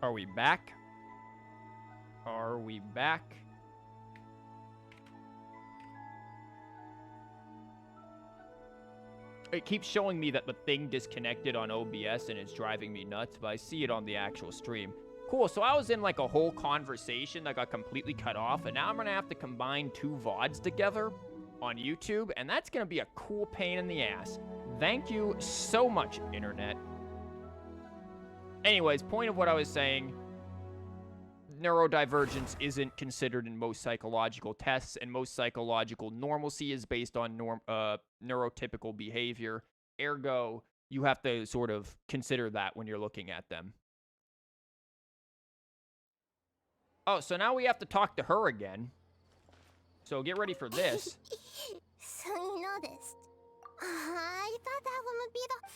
Are we back? Are we back? It keeps showing me that the thing disconnected on OBS and it's driving me nuts, but I see it on the actual stream. Cool, so I was in like a whole conversation that got completely cut off, and now I'm gonna have to combine 2 VODs together on YouTube, and that's gonna be a cool pain in the ass. Thank you so much, Internet. Anyways, point of what I was saying, neurodivergence isn't considered in most psychological tests, and most psychological normalcy is based on neurotypical behavior. Ergo, you have to sort of consider that when you're looking at them. Oh, so now we have to talk to her again. So get ready for this. So you noticed. I thought that one would be the...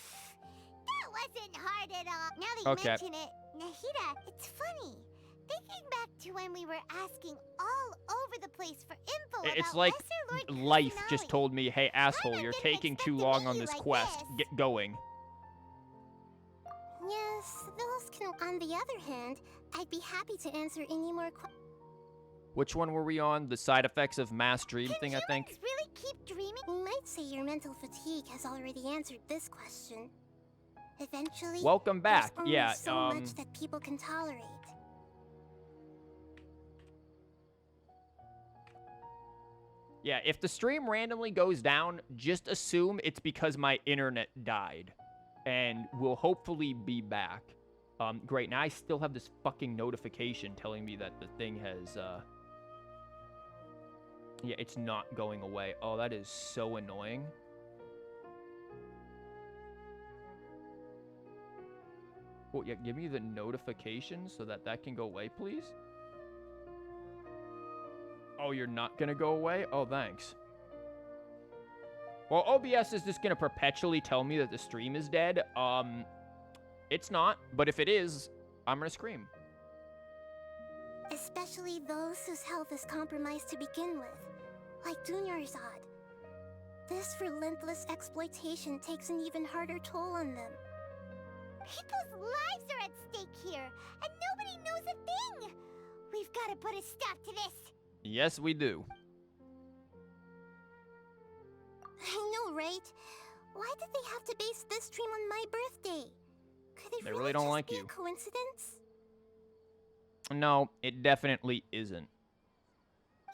That wasn't hard at all. Now that you mention it, Nahida, it's funny. Thinking back to when we were asking all over the place for info It's about like Lesser Lord life Kusanagi. just told me, hey, asshole, you're taking too long on this quest. Get going. Yes, those can... On the other hand, I'd be happy to answer any more questions. Which one were we on? The side effects of mass dream thing, I think? Can humans really keep dreaming? You might say your mental fatigue has already answered this question. Eventually, welcome back. There's only Yeah, so much that people can tolerate. Yeah, if the stream randomly goes down, just assume it's because my internet died. And we'll hopefully be back. Great, now I still have this fucking notification telling me that the thing has, yeah, it's not going away. Oh, that is so annoying. Well, yeah, give me the notification so that that can go away, please. Oh, you're not gonna go away? Oh, thanks. Well, OBS is just gonna perpetually tell me that the stream is dead. It's not, but if it is, I'm gonna scream. Especially those whose health is compromised to begin with, like Dunyarzad. This relentless exploitation takes an even harder toll on them. People's lives are at stake here, and nobody knows a thing! We've got to put a stop to this! Yes, we do. I know, right? Why did they have to base this stream on my birthday? Could it They really don't just like be you. a coincidence? No, it definitely isn't.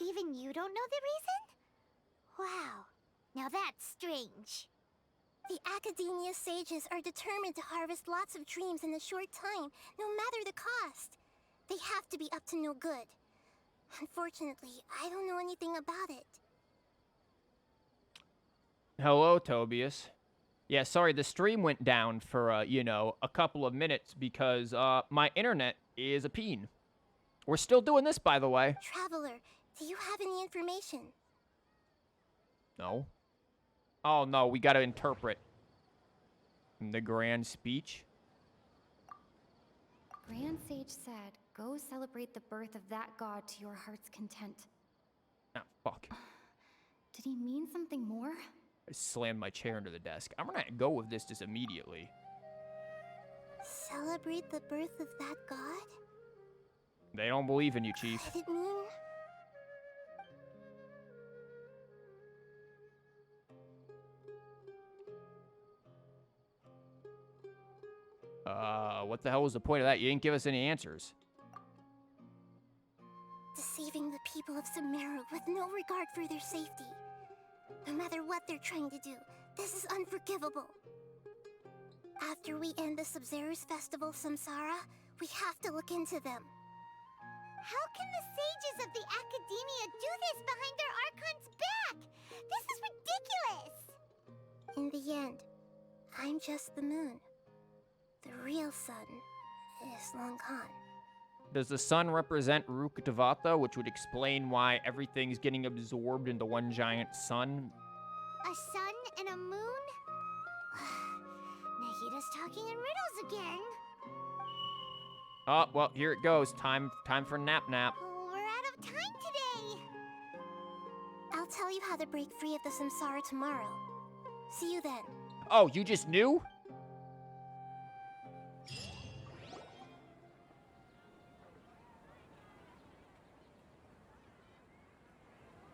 Even you don't know the reason? Wow, now that's strange. The Academia sages are determined to harvest lots of dreams in a short time, no matter the cost. They have to be up to no good. Unfortunately, I don't know anything about it. Hello, Tobias. Yeah, sorry, the stream went down for, you know, a couple of minutes because, my internet is a peen. We're still doing this, by the way. Traveler, do you have any information? No. Oh, no, we gotta interpret. The grand speech? Grand Sage said, go celebrate the birth of that god to your heart's content. Ah, fuck. Did he mean something more? I slammed my chair into the desk. I'm gonna go with this just immediately. Celebrate the birth of that god? They don't believe in you, Chief. Did it mean... What the hell was the point of that? You didn't give us any answers. Deceiving the people of Sumeru with no regard for their safety. No matter what they're trying to do, this is unforgivable. After we end the Sub-Zero's festival Samsara, we have to look into them. How can the sages of the Academia do this behind their Archon's back? This is ridiculous! In the end, I'm just the moon. The real sun is long gone. Does the sun represent Rukkhadevata, which would explain why everything's getting absorbed into one giant sun? A sun and a moon? Nahida's talking in riddles again. Oh, well, here it goes. Time for nap. Oh, we're out of time today. I'll tell you how to break free of the samsara tomorrow. See you then. Oh, you just knew?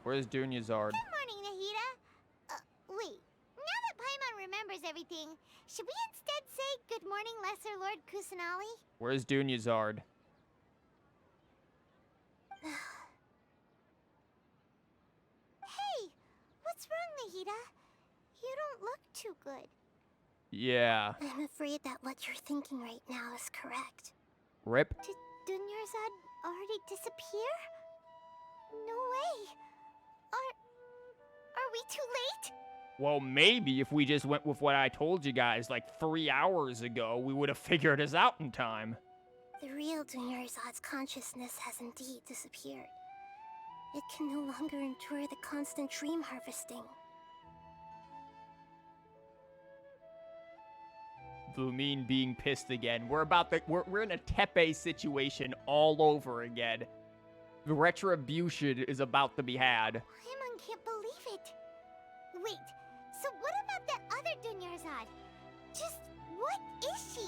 Where's Dunyazard? Good morning, Nahida. Wait. Now that Paimon remembers everything, should we instead say good morning, Lesser Lord Kusanali? Where's Dunyazard? Hey, what's wrong, Nahida? You don't look too good. Yeah. I'm afraid that what you're thinking right now is correct. Rip. Did Dunyarzad already disappear? No way. Are we too late? Well, maybe if we just went with what I told you guys like 3 hours ago, we would have figured this out in time. The real Dunyarzad's consciousness has indeed disappeared. It can no longer endure the constant dream harvesting. Lumine being pissed again. We're in a Tepe situation all over again. The retribution is about to be had. Paimon can't believe it. Wait, so what about that other Dunyarzad? Just what is she?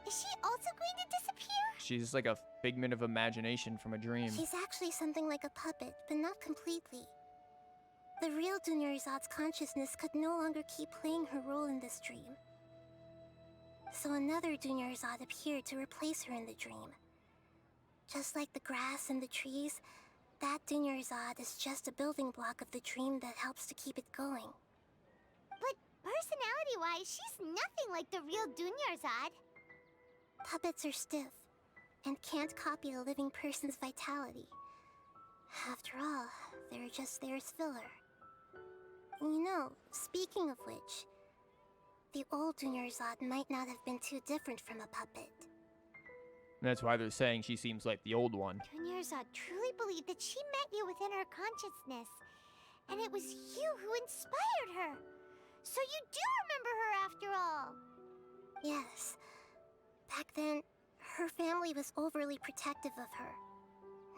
Is she also going to disappear? She's like a figment of imagination from a dream. She's actually something like a puppet, but not completely. The real Dunyarzad's consciousness could no longer keep playing her role in this dream. So another Dunyarzad appeared to replace her in the dream. Just like the grass and the trees, that Dunyarzad is just a building block of the dream that helps to keep it going. But personality-wise, she's nothing like the real Dunyarzad. Puppets are stiff, and can't copy a living person's vitality. After all, they're just there as filler. You know, speaking of which, the old Dunyarzad might not have been too different from a puppet. That's why they're saying she seems like the old one. Dunyarzad truly believed that she met you within her consciousness, and it was you who inspired her. So you do remember her after all. Yes. Back then, her family was overly protective of her.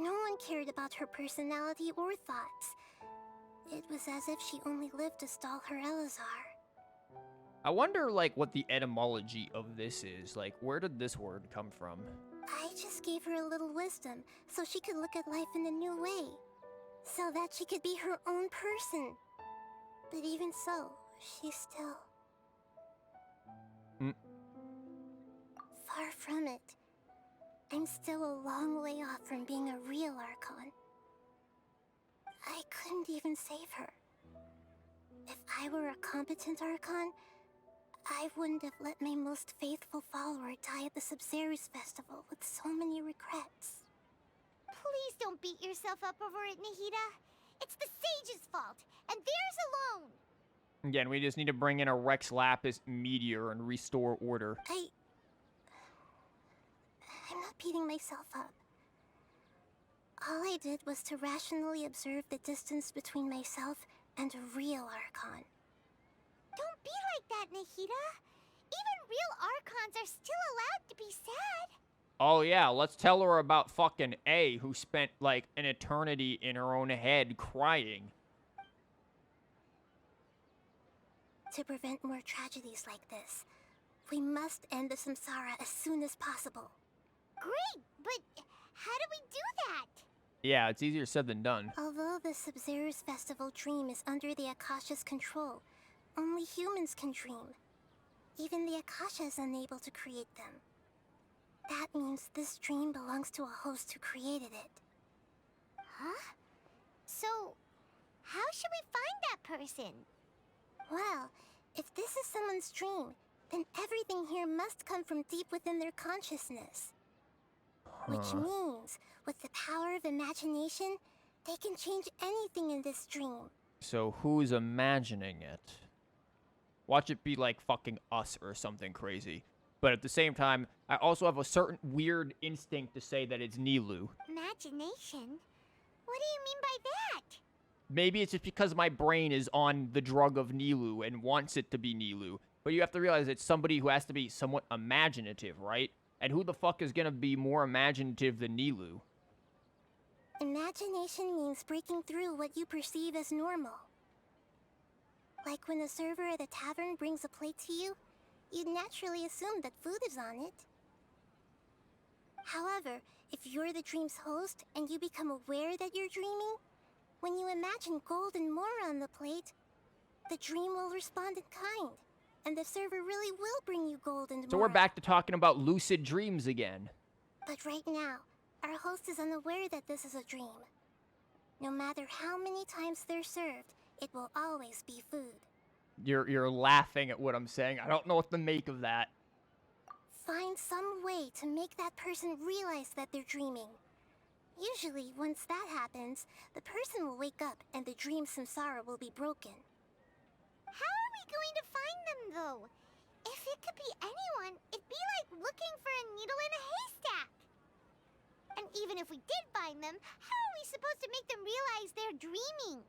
No one cared about her personality or thoughts. It was as if she only lived to stall her Elazar. I wonder, like, what the etymology of this is. Like, where did this word come from? I just gave her a little wisdom so she could look at life in a new way. So that she could be her own person. But even so, she's still... Far from it. I'm still a long way off from being a real Archon. I couldn't even save her. If I were a competent Archon, I wouldn't have let my most faithful follower die at the Sabzeruz festival with so many regrets. Please don't beat yourself up over it, Nahida. It's the sage's fault, and theirs alone. Again, we just need to bring in a Rex Lapis meteor and restore order. I'm not beating myself up. All I did was to rationally observe the distance between myself and a real Archon. Don't be like that, Nahida. Even real Archons are still allowed to be sad. Oh yeah, let's tell her about fucking A, who spent like an eternity in her own head crying. To prevent more tragedies like this, we must end the samsara as soon as possible. Great, but how do we do that? Yeah, it's easier said than done. Although the Sabzeruz festival dream is under the Akasha's control, only humans can dream. Even the Akasha is unable to create them. That means this dream belongs to a host who created it. Huh? So, how should we find that person? Well, if this is someone's dream, then everything here must come from deep within their consciousness. Which means, with the power of imagination, they can change anything in this dream. So who's imagining it? Watch it be like fucking us or something crazy. But at the same time, I also have a certain weird instinct to say that it's Nilou. Imagination? What do you mean by that? Maybe it's just because my brain is on the drug of Nilou and wants it to be Nilou. But you have to realize it's somebody who has to be somewhat imaginative, right? And who the fuck is gonna be more imaginative than Nilou? Imagination means breaking through what you perceive as normal. Like when a server at a tavern brings a plate to you, you'd naturally assume that food is on it. However, if you're the dream's host and you become aware that you're dreaming, When you imagine gold and more on the plate, the dream will respond in kind. And the server really will bring you gold and more. So we're back to talking about lucid dreams again. But right now, our host is unaware that this is a dream. No matter how many times they're served, it will always be food. You're laughing at what I'm saying. I don't know what to make of that. Find some way to make that person realize that they're dreaming. Usually, once that happens, the person will wake up and the dream samsara will be broken. How are we going to find them, though? If it could be anyone, it'd be like looking for a needle in a haystack. And even if we did find them, how are we supposed to make them realize they're dreaming?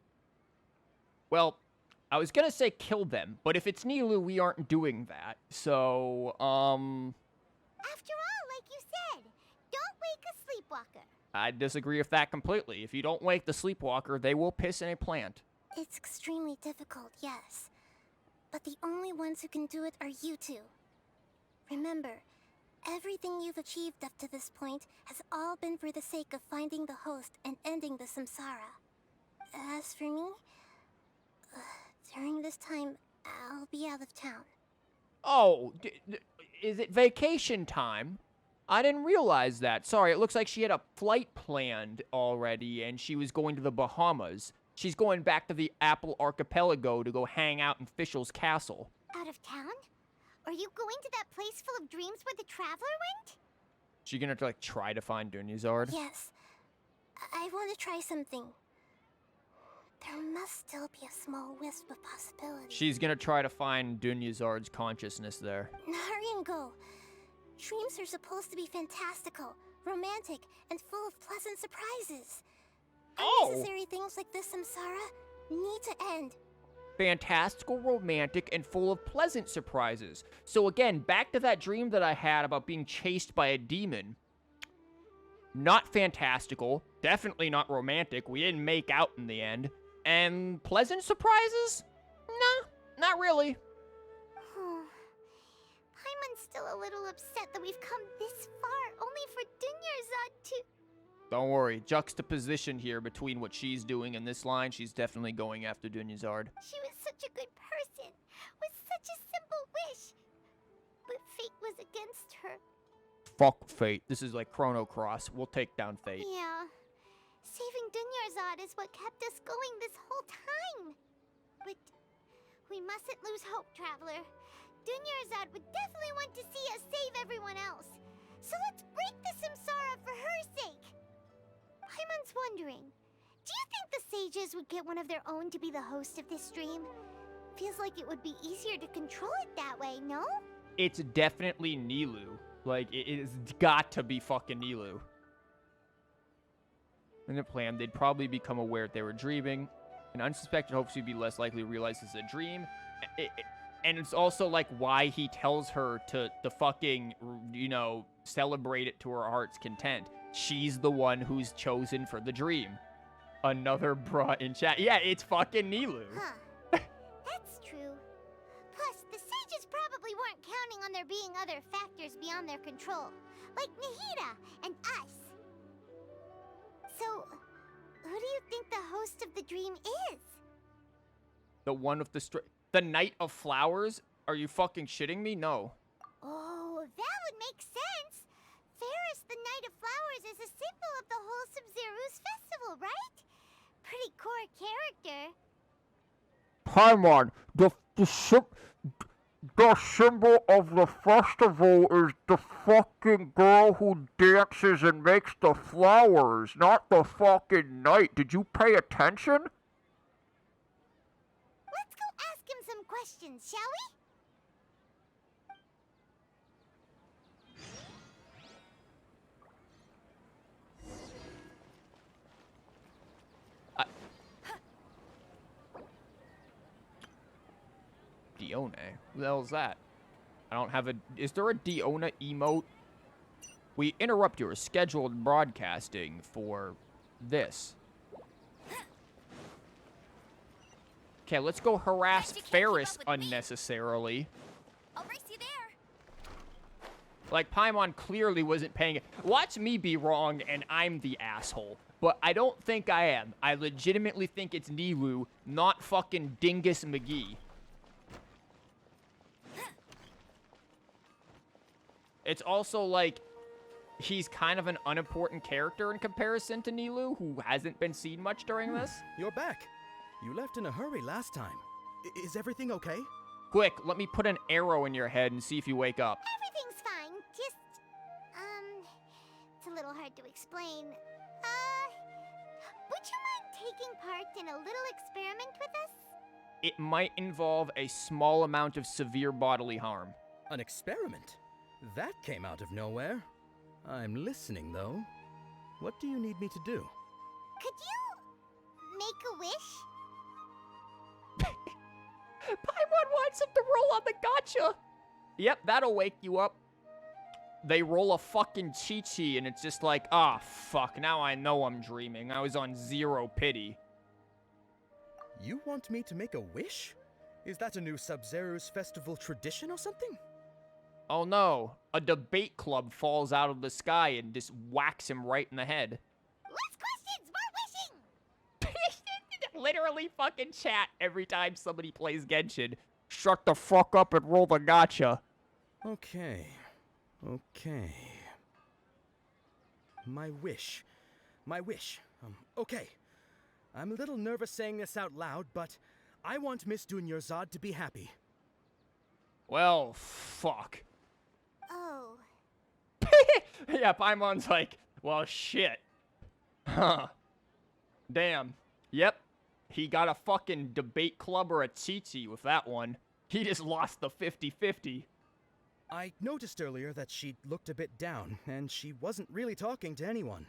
Well, I was gonna say kill them, but if it's Nilou, we aren't doing that. So, After all, like you said, don't wake a sleepwalker. I disagree with that completely. If you don't wake the sleepwalker, they will piss in a plant. It's extremely difficult, yes. But the only ones who can do it are you two. Remember, everything you've achieved up to this point has all been for the sake of finding the host and ending the samsara. As for me, during this time, I'll be out of town. Oh, is it vacation time? I didn't realize that. Sorry, it looks like she had a flight planned already, and she was going to the Bahamas. She's going back to the Apple Archipelago to go hang out in Fischl's castle. Out of town? Are you going to that place full of dreams where the traveler went? She gonna, like, try to find Dunyazard? Yes. I want to try something. There must still be a small wisp of possibility. She's gonna try to find Dunyazard's consciousness there. Hurry and go. Dreams are supposed to be fantastical, romantic, and full of pleasant surprises. Unnecessary things like this samsara need to end. Fantastical, romantic, and full of pleasant surprises. So again, back to that dream that I had about being chased by a demon. Not fantastical, definitely not romantic. We didn't make out in the end. And pleasant surprises? Nah, not really. Paimon's still a little upset that we've come this far only for Dunyazad to... Don't worry, juxtaposition here between what she's doing and this line, she's definitely going after Dunyazard. She was such a good person, with such a simple wish. But fate was against her. Fuck fate. This is like Chrono Cross. We'll take down fate. Yeah. Saving Dunyazad is what kept us going this whole time. But we mustn't lose hope, Traveler. Dunyazad would definitely want to see us save everyone else. So let's break the samsara for her sake. Paimon's wondering, do you think the sages would get one of their own to be the host of this stream? Feels like it would be easier to control it that way, no? It's definitely Nilou. Like, it's got to be fucking Nilou. In the plan, they'd probably become aware that they were dreaming. An unsuspected host would be less likely to realize it's a dream. And it's also, like, why he tells her to fucking, you know, celebrate it to her heart's content. She's the one who's chosen for the dream. Another bruh in chat. Yeah, it's fucking Nilou. Huh. That's true. Plus, the sages probably weren't counting on there being other factors beyond their control, like Nahida and us. So, who do you think the host of the dream is? The one with the Knight of Flowers? Are you fucking shitting me? No. Oh, that would make sense. Ferris, the Knight of Flowers, is a symbol of the whole Sumeru's festival, right? Pretty core character. Paimon, the symbol of the festival is the fucking girl who dances and makes the flowers, not the fucking knight. Did you pay attention? Let's go ask him some questions, shall we? Dione? Who the hell is that? I don't have a... Is there a Diona emote? We interrupt your scheduled broadcasting for this. Okay, let's go harass Ferris unnecessarily. I'll race you there. Like, Paimon clearly wasn't paying it. Watch me be wrong and I'm the asshole. but I don't think I am. I legitimately think it's Nilou, not fucking Dingus McGee. It's also like, he's kind of an unimportant character in comparison to Nilou, who hasn't been seen much during this. You're back. You left in a hurry last time. Is everything okay? Quick, let me put an arrow in your head and see if you wake up. Everything's fine. Just, it's a little hard to explain. Would you mind taking part in a little experiment with us? It might involve a small amount of severe bodily harm. An experiment? That came out of nowhere. I'm listening, though. What do you need me to do? Could you make a wish? Paimon wants him to roll on the gotcha. Yep, that'll wake you up. They roll a fucking chi-chi, and it's just like, ah, fuck, now I know I'm dreaming. I was on zero pity. You want me to make a wish? Is that a new Sub-Zero's festival tradition or something? Oh no, a debate club falls out of the sky and just whacks him right in the head. Less questions, more wishing! Literally fucking chat every time somebody plays Genshin. Shut the fuck up and roll the gotcha. Okay. My wish. Okay. I'm a little nervous saying this out loud, but I want Miss Dunyarzad to be happy. Well, fuck. Oh. Yeah, Paimon's like, well, shit. Huh. Damn. Yep. He got a fucking debate club or a chi-chi with that one. He just lost the 50-50. I noticed earlier that she looked a bit down, and she wasn't really talking to anyone.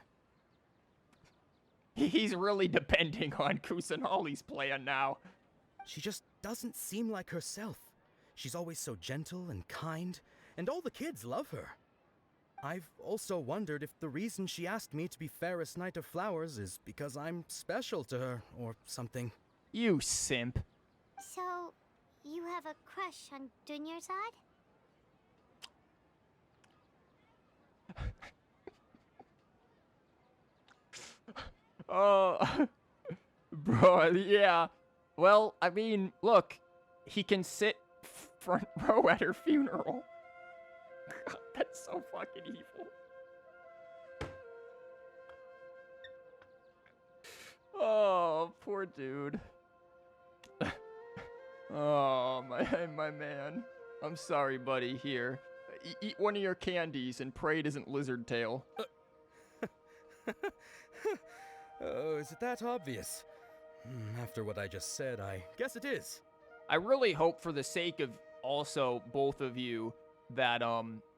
He's really depending on Kusanali's plan now. She just doesn't seem like herself. She's always so gentle and kind, and all the kids love her. I've also wondered if the reason she asked me to be Fairest Knight of Flowers is because I'm special to her, or something. You simp. So, you have a crush on Dunyarzad? Oh, bro, yeah. Well, I mean, look, he can sit front row at her funeral. God, that's so fucking evil. Oh, poor dude. Oh, my man. I'm sorry, buddy. Here, eat one of your candies and pray it isn't lizard tail. Oh, is it that obvious? After what I just said, I guess it is. I really hope, for the sake of also both of you, that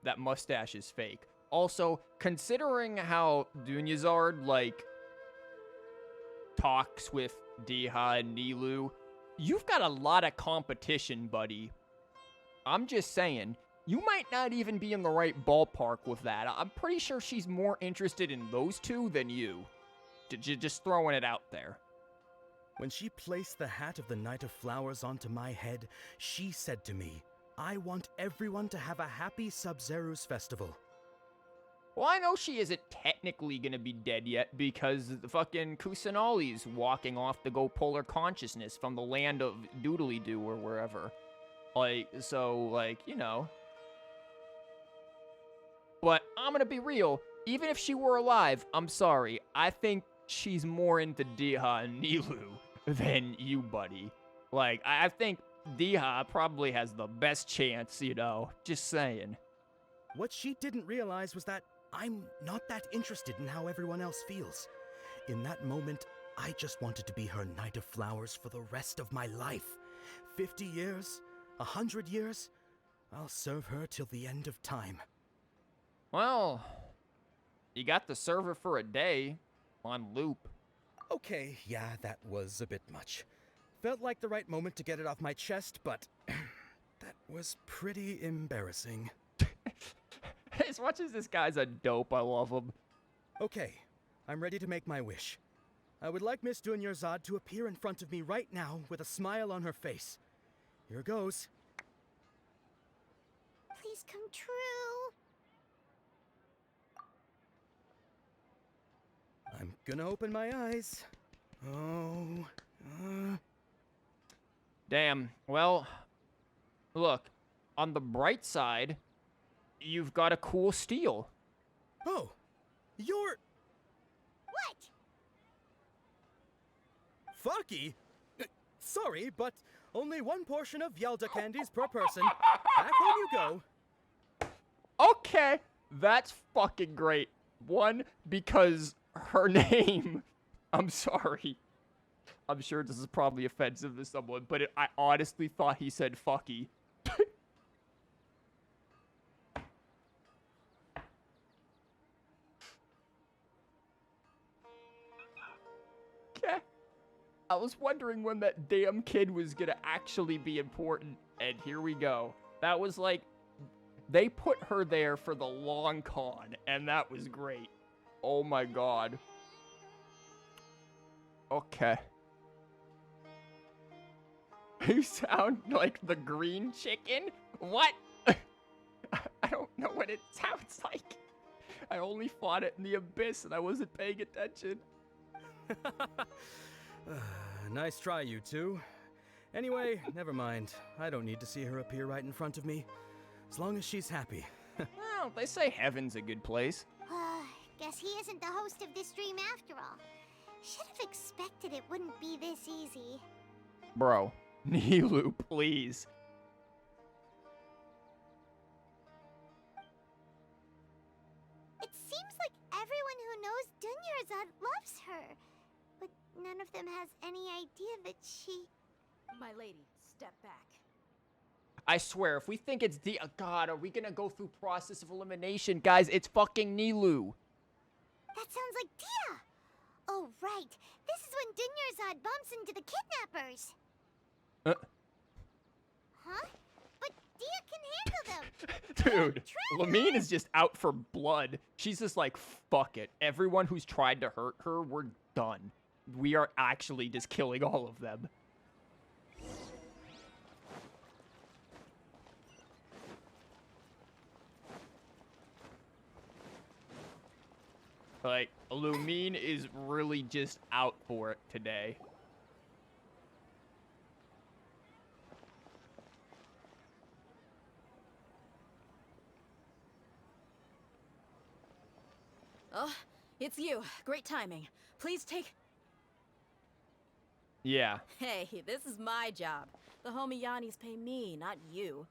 that mustache is fake. Also, considering how Dunyarzad like talks with Diha and Nilou, you've got a lot of competition, buddy. I'm just saying, you might not even be in the right ballpark with that. I'm pretty sure she's more interested in those two than you. Just throwing it out there. When she placed the hat of the Knight of Flowers onto my head, she said to me, I want everyone to have a happy Sub-Zero's festival. Well, I know she isn't technically gonna be dead yet because the fucking Kusanali's walking off to go pull her consciousness from the land of Doodly-Doo or wherever. Like, so, like, you know. But I'm gonna be real. Even if she were alive, I'm sorry. I think she's more into Diha and Nilou than you, buddy. Like, I think Diha probably has the best chance, you know. Just saying. What she didn't realize was that I'm not that interested in how everyone else feels. In that moment, I just wanted to be her Knight of Flowers for the rest of my life. 50 years, 100 years, I'll serve her till the end of time. Well, you got the server for a day on loop. Okay, yeah, that was a bit much. Felt like the right moment to get it off my chest, but that was pretty embarrassing. As much as this guy's a dope, I love him. Okay, I'm ready to make my wish. I would like Miss Dunyarzad to appear in front of me right now with a smile on her face. Here goes. Please come true. I'm Gonna open my eyes. Oh. Damn. Well, look, on the bright side, you've got a cool steal. Oh, you're What? Fucky? Sorry, but only one portion of Yelda candies per person. Back home you go. Okay, that's fucking great. One, because her name, I'm sorry. I'm sure this is probably offensive to someone, but I honestly thought he said fucky. Okay. I was wondering when that damn kid was gonna actually be important, and here we go. That was like, they put her there for the long con, and that was great. Oh my god. Okay. You sound like the green chicken? What? I don't know what it sounds like. I only fought it in the abyss and I wasn't paying attention. Nice try, you two. Anyway, never mind. I don't need to see her appear right in front of me. As long as she's happy. Well, they say heaven's a good place. Guess he isn't the host of this stream after all. Should have expected it wouldn't be this easy. Bro, Nilou, please. It seems like everyone who knows Dunyarzad loves her. But none of them has any idea that she... My lady, step back. I swear, if we think it's God, are we gonna go through process of elimination? Guys, it's fucking Nilou. That sounds like Dia! Oh, right. This is when Dunyarzad bumps into the kidnappers. Huh? But Dia can handle them. Dude, Lamine is just out for blood. She's just like, fuck it. Everyone who's tried to hurt her, we're done. We are actually just killing all of them. Like, Lumine is really just out for it today. Oh, it's you. Great timing. Please take... Yeah. Hey, this is my job. The homie Yannis pay me, not you.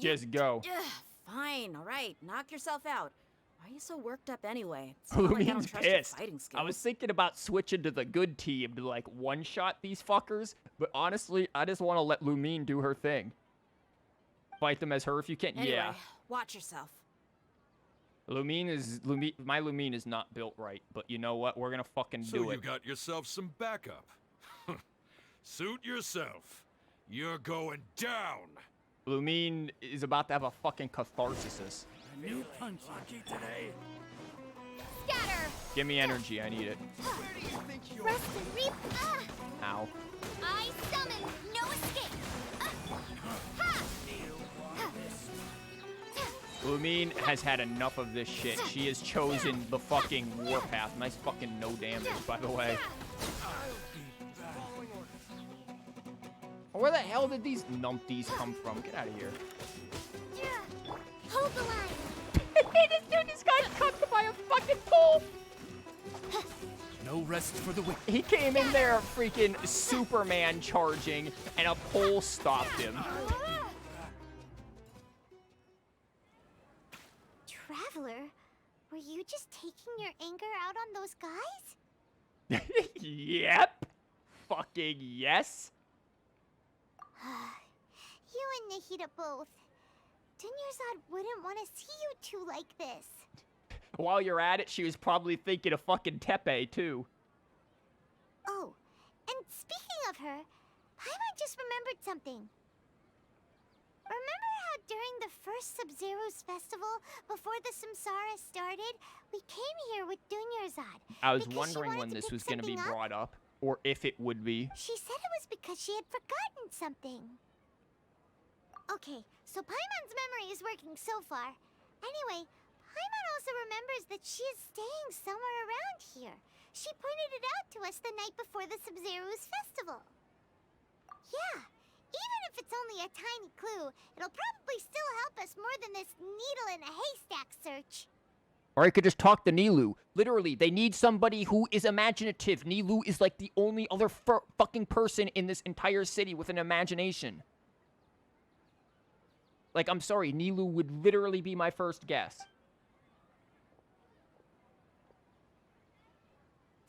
Just go. Ugh, fine, alright. Knock yourself out. Why are you so worked up anyway? It's not like I don't Lumine's trust your pissed. fighting skills. I was thinking about switching to the good team to, like, one-shot these fuckers. But honestly, I just want to let Lumine do her thing. Fight them as her if you can. Anyway, Yeah. watch yourself. My Lumine is not built right, but you know what? We're gonna fucking So do you it. got yourself some backup. Suit yourself. You're going down. Lumine is about to have a fucking catharsis. New punch today. Scatter! Give me energy, I need it. Rest and reap! Ow. I summon no escape! Ha! Lumine has had enough of this shit. She has chosen the fucking warpath. Nice fucking no damage, by the way. Where the hell did these numpties come from? Get out of here. Hold the line! This guy cut by a fucking pole. No rest for the wicked. He came in there freaking Superman charging, and a pole stopped him. Traveler, were you just taking your anger out on those guys? Yep. Fucking yes. You and Nahida both. Dunyarzad wouldn't want to see you two like this. While you're at it, she was probably thinking of fucking Tepe, too. Oh, and speaking of her, Paimon just remembered something. Remember how during the first Sub-Zero's festival, before the Samsara started, we came here with Dunyarzad? I was because she wondering wanted when to this pick was going to be something up? brought up, or if it would be. She said it was because she had forgotten something. Okay, so Paimon's memory is working so far. Anyway, Paimon also remembers that she is staying somewhere around here. She pointed it out to us the night before the Sub-Zero's festival. Yeah, even if it's only a tiny clue, it'll probably still help us more than this needle in a haystack search. Or I could just talk to Nilou. Literally, they need somebody who is imaginative. Nilou is like the only other fucking person in this entire city with an imagination. Like, I'm sorry, Nilou would literally be my first guess.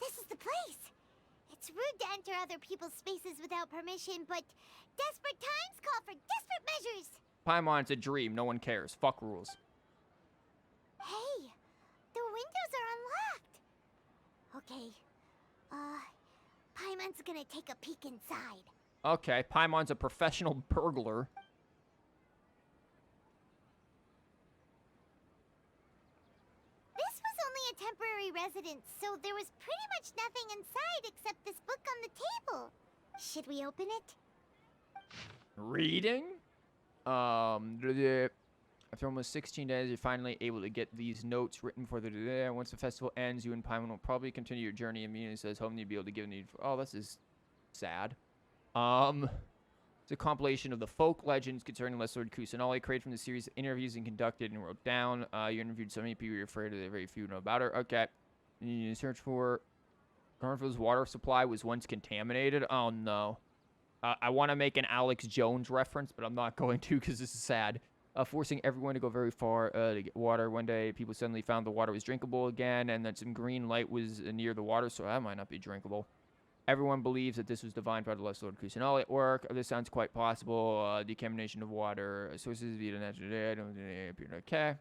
This is the place. It's rude to enter other people's spaces without permission, but desperate times call for desperate measures. Paimon's a dream. No one cares. Fuck rules. Hey, the windows are unlocked. Okay. Paimon's gonna take a peek inside. Okay, Paimon's a professional burglar. This was only a temporary residence, so there was pretty much nothing inside except this book on the table. Should we open it? Reading? After almost 16 days, you're finally able to get these notes written for the day. Once the festival ends, you and Paimon will probably continue your journey. Immediately says home, you'll be able to give need for. Oh, this is sad. It's a compilation of the folk legends concerning Lesser Lord Kusanali, created from the series of interviews and conducted and wrote down. You interviewed so many people, you're afraid of the very few know about her. Okay. You need to search for Garfield's water supply was once contaminated. Oh, no. I want to make an Alex Jones reference, but I'm not going to because this is sad. Forcing everyone to go very far to get water. One day, people suddenly found the water was drinkable again, and that some green light was near the water, so that might not be drinkable. Everyone believes that this was divine by the Lesser Lord Kusanali at work. This sounds quite possible. Decontamination of water. Sources via natural day. Okay.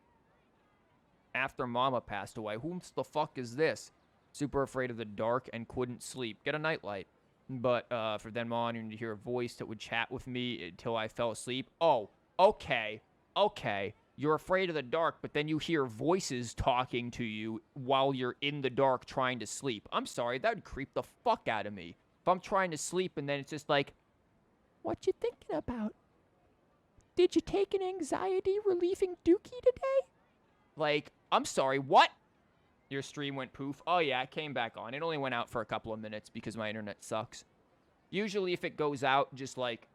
After Mama passed away. Who the fuck is this? Super afraid of the dark and couldn't sleep. Get a nightlight. But for then on, you need to hear a voice that would chat with me until I fell asleep. Oh, okay. Okay, you're afraid of the dark, but then you hear voices talking to you while you're in the dark trying to sleep. I'm sorry, that would creep the fuck out of me. If I'm trying to sleep and then it's just like, what you thinking about? Did you take an anxiety relieving dookie today? Like, I'm sorry, what? Your stream went poof. Oh yeah, it came back on. It only went out for a couple of minutes because my internet sucks. Usually if it goes out, just like,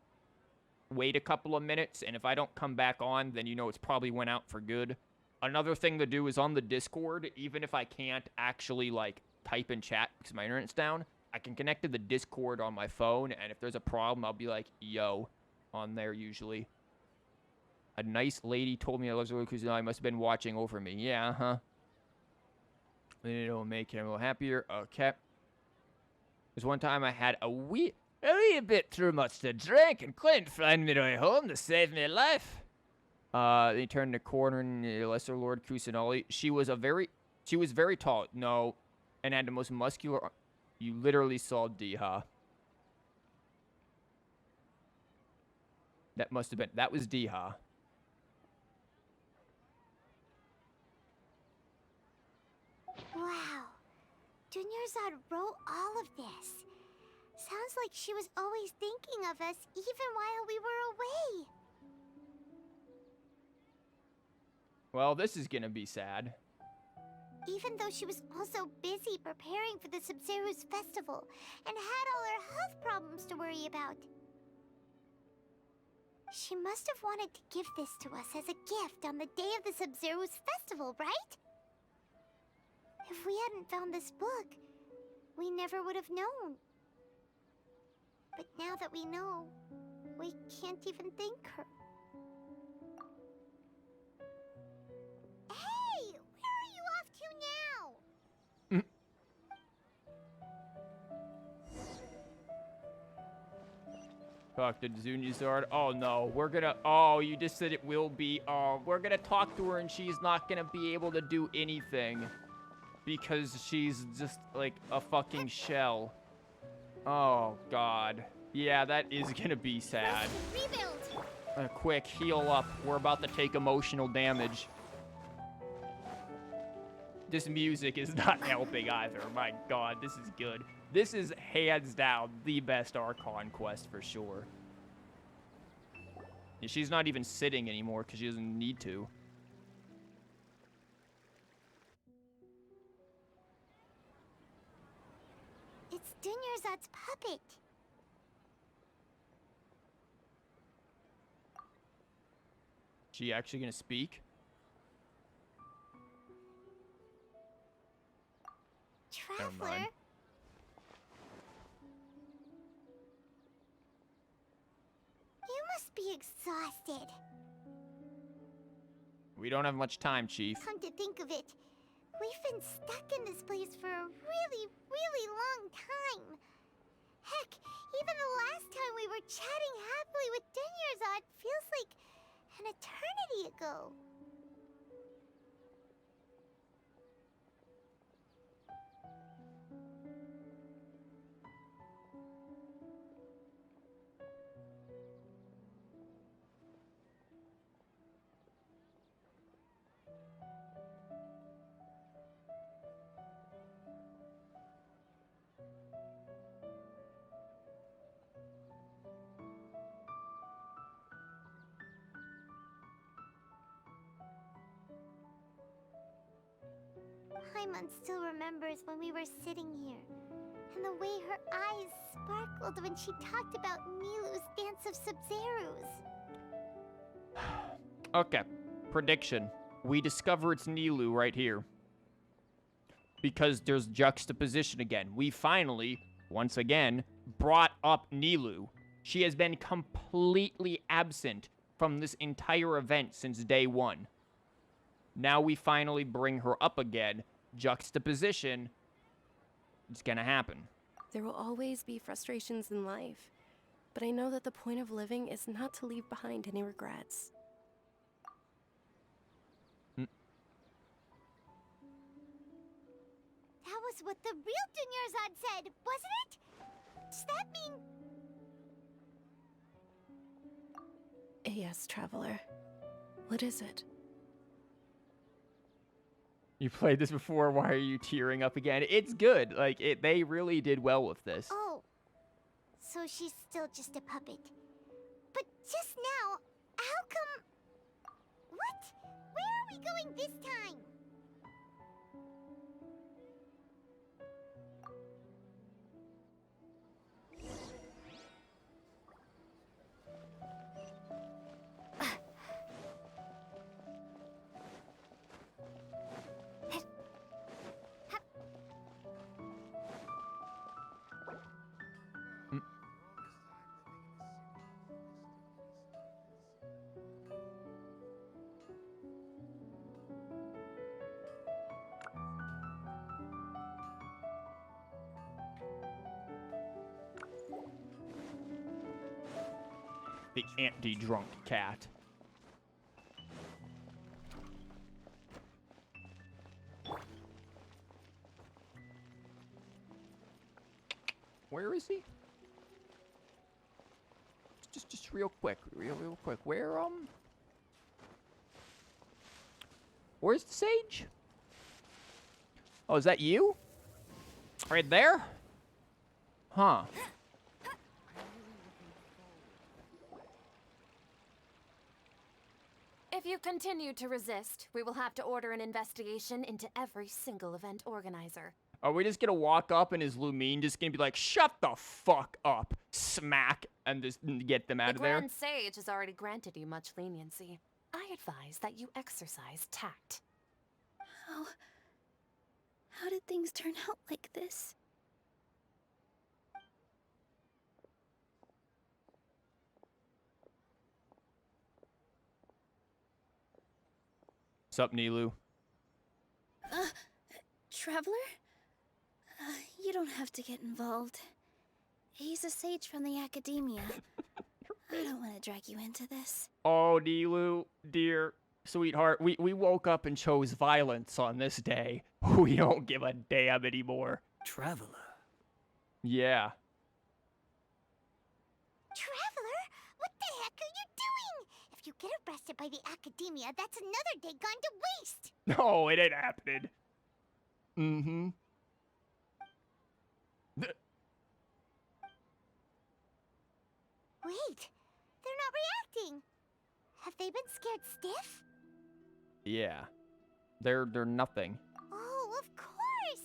wait a couple of minutes, and if I don't come back on, then you know it's probably went out for good. Another thing to do is on the Discord, even if I can't actually, like, type in chat because my internet's down, I can connect to the Discord on my phone, and if there's a problem, I'll be like, yo, on there usually. A nice lady told me I love Kusanali. I must have been watching over me. Yeah, huh? It'll make him a little happier. Okay. There's one time I had a wee bit too much to drink and couldn't find me way home to save me life. They turned the corner and Lesser Lord Kusanali. She was very tall. No. And had the most muscular. You literally saw Diha. That must have been. That was Diha. Wow. Dunyarzad wrote all of this. Sounds like she was always thinking of us even while we were away. Well, this is gonna be sad. Even though she was also busy preparing for the Sub-Zero's festival and had all her health problems to worry about. She must have wanted to give this to us as a gift on the day of the Sub-Zero's festival, right? If we hadn't found this book, we never would have known. But now that we know, we can't even thank her. Hey! Where are you off to now? Talk to Dunyarzad. Oh no, we're gonna. Oh, you just said it will be. Oh, we're gonna talk to her and she's not gonna be able to do anything because she's just like a fucking shell. Oh god. Yeah, that is gonna be sad. Rebuild. Quick, heal up. We're about to take emotional damage. This music is not helping either. My god, this is good. This is hands down the best Archon quest for sure. Yeah, she's not even sitting anymore because she doesn't need to. Dunyarzad's puppet. She actually gonna speak? Never Traveler? mind. You must be exhausted. We don't have much time, Chief. Come to think of it, we've been stuck in this place for a really, really long time. Heck, even the last time we were chatting happily with Dunyarzad feels like an eternity ago. Paimon still remembers when we were sitting here, and the way her eyes sparkled when she talked about Nilou's dance of Sub-Zerus. Okay. Prediction. We discover it's Nilou right here. Because there's juxtaposition again. We finally, once again, brought up Nilou. She has been completely absent from this entire event since day one. Now we finally bring her up again. Juxtaposition. It's gonna happen. There will always be frustrations in life, but I know that the point of living is not to leave behind any regrets. That was what the real Dunyarzad said, wasn't it? Does that mean... Yes, Traveler. What is it? You played this before, why are you tearing up again? It's good. Like, they really did well with this. Oh, so she's still just a puppet. But just now, how come... What? Where are we going this time? The anti-drunk cat. Where is he? Just real quick, real quick. Where's the sage? Oh, is that you? Right there? Huh. If you continue to resist, we will have to order an investigation into every single event organizer. Are we just gonna walk up and is Lumine just gonna be like, shut the fuck up, smack, and just get them out of there? The Grand Sage has already granted you much leniency. I advise that you exercise tact. How did things turn out like this? What's up, Nilou? Traveler? You don't have to get involved. He's a sage from the academia. I don't want to drag you into this. Oh, Nilou, dear sweetheart, we woke up and chose violence on this day. We don't give a damn anymore. Traveler. Yeah. Traveler, what the heck are you doing? If you get arrested by the academia, that's another day gone to waste. No, it ain't happening. Mm-hmm. Wait, they're not reacting. Have they been scared stiff? Yeah. They're nothing. Oh, of course.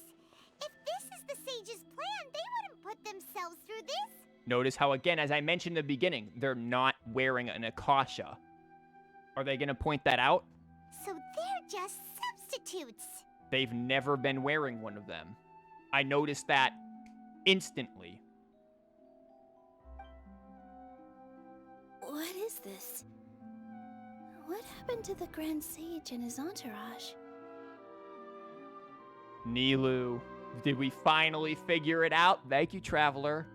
If this is the sage's plan, they wouldn't put themselves through this? Notice how, again, as I mentioned in the beginning, they're not wearing an akasha. Are they going to point that out? So they're just substitutes. They've never been wearing one of them. I noticed that instantly. What is this? What happened to the Grand Sage and his entourage? Nilou, did we finally figure it out? Thank you, Traveler.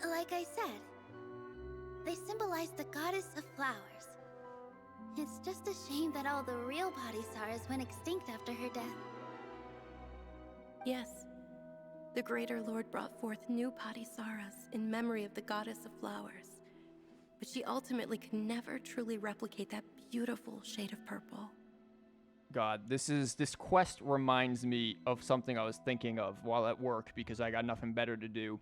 Like I said, they symbolize the goddess of flowers. It's just a shame that all the real Padisaras went extinct after her death. Yes. The Greater Lord brought forth new Padisaras in memory of the goddess of flowers. But she ultimately could never truly replicate that beautiful shade of purple. God, this quest reminds me of something I was thinking of while at work because I got nothing better to do.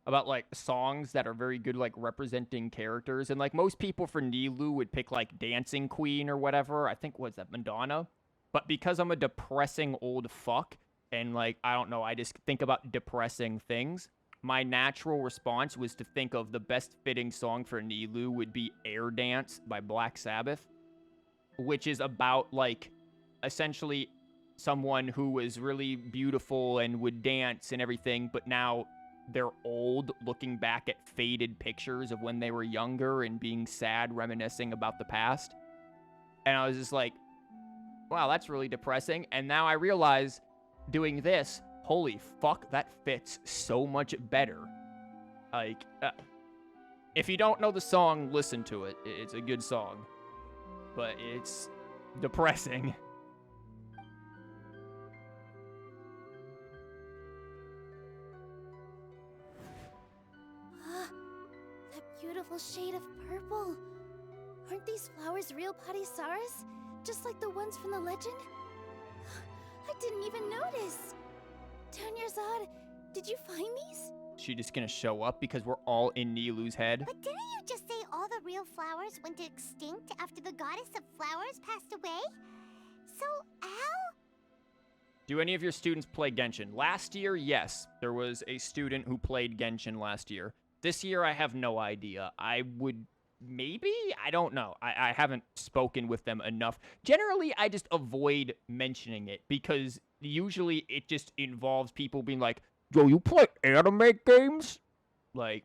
About, like, songs that are very good, like, representing characters. And, like, most people for Nilou would pick, like, Dancing Queen or whatever. I think, what's that, Madonna? But because I'm a depressing old fuck, and, like, I don't know, I just think about depressing things, my natural response was to think of the best fitting song for Nilou would be Air Dance by Black Sabbath, which is about, like, essentially someone who was really beautiful and would dance and everything, but now they're old, looking back at faded pictures of when they were younger and being sad, reminiscing about the past. And I was just like, wow, that's really depressing. And now I realize doing this, holy fuck, that fits so much better. Like, if you don't know the song, listen to it. It's a good song. But it's depressing. That beautiful shade of purple. Aren't these flowers real Padisaras? Just like the ones from the legend? I didn't even notice. Dunyarzad, did you find these? She just gonna show up because we're all in Nilou's head? But didn't you just say all the real flowers went extinct after the goddess of flowers passed away? So, Al? Do any of your students play Genshin? Last year, yes. There was a student who played Genshin last year. This year, I have no idea. I would... maybe? I don't know. I haven't spoken with them enough. Generally, I just avoid mentioning it because usually it just involves people being like, yo, you play anime games? Like,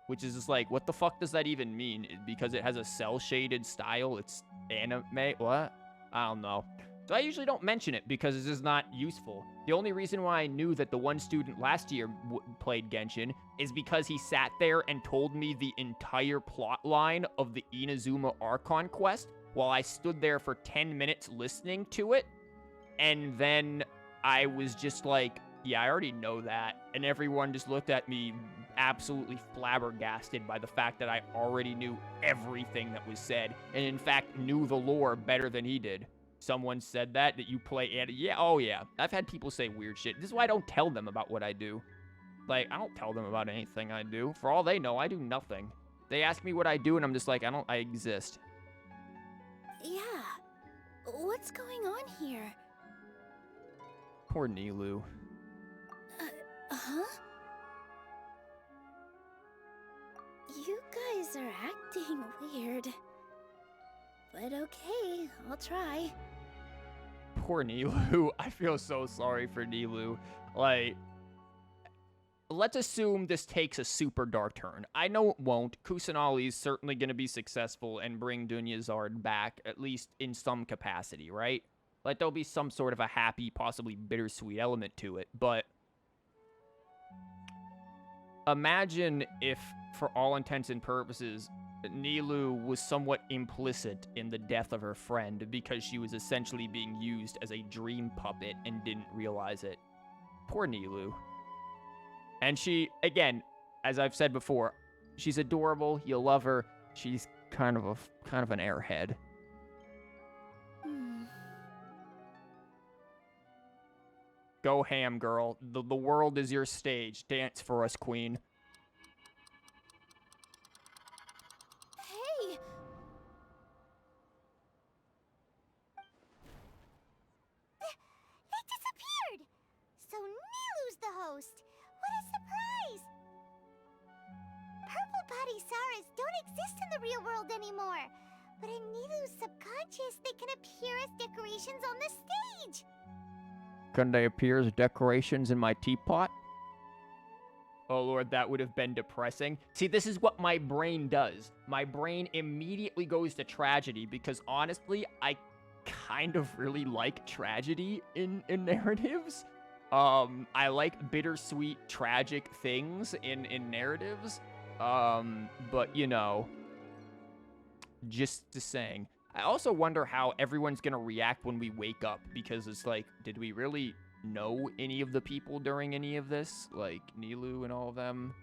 which is just like, what the fuck does that even mean? Because it has a cel-shaded style, it's anime? What? I don't know. So I usually don't mention it because it's just not useful. The only reason why I knew that the one student last year played Genshin is because he sat there and told me the entire plot line of the Inazuma Archon quest while I stood there for 10 minutes listening to it. And then I was just like, yeah, I already know that. And everyone just looked at me absolutely flabbergasted by the fact that I already knew everything that was said. And in fact, knew the lore better than he did. Someone said that you play anime. Yeah, oh yeah. I've had people say weird shit. This is why I don't tell them about what I do. Like, I don't tell them about anything I do. For all they know, I do nothing. They ask me what I do, and I'm just like, I exist. Yeah. What's going on here? Poor Nilou. Huh? You guys are acting weird. But okay, I'll try. Poor Nilou. I feel so sorry for Nilou. Like, let's assume this takes a super dark turn. I know it won't. Kusanali is certainly going to be successful and bring Dunyarzad back, at least in some capacity, right? Like, there'll be some sort of a happy, possibly bittersweet element to it, but imagine if, for all intents and purposes, Nilou was somewhat implicit in the death of her friend because she was essentially being used as a dream puppet and didn't realize it. Poor Nilou. And she, again, as I've said before, she's adorable, you'll love her, she's kind of an airhead. Go ham, girl. The world is your stage. Dance for us, queen. Hey! Saras don't exist in the real world anymore. But in Nilou's subconscious, they can appear as decorations on the stage. Couldn't they appear as decorations in my teapot? Oh lord, that would have been depressing. See, this is what my brain does. My brain immediately goes to tragedy because honestly, I kind of really like tragedy in narratives. I like bittersweet, tragic things in narratives. But you know, just saying. I also wonder how everyone's gonna react when we wake up because it's like, did we really know any of the people during any of this? Like Nilou and all of them?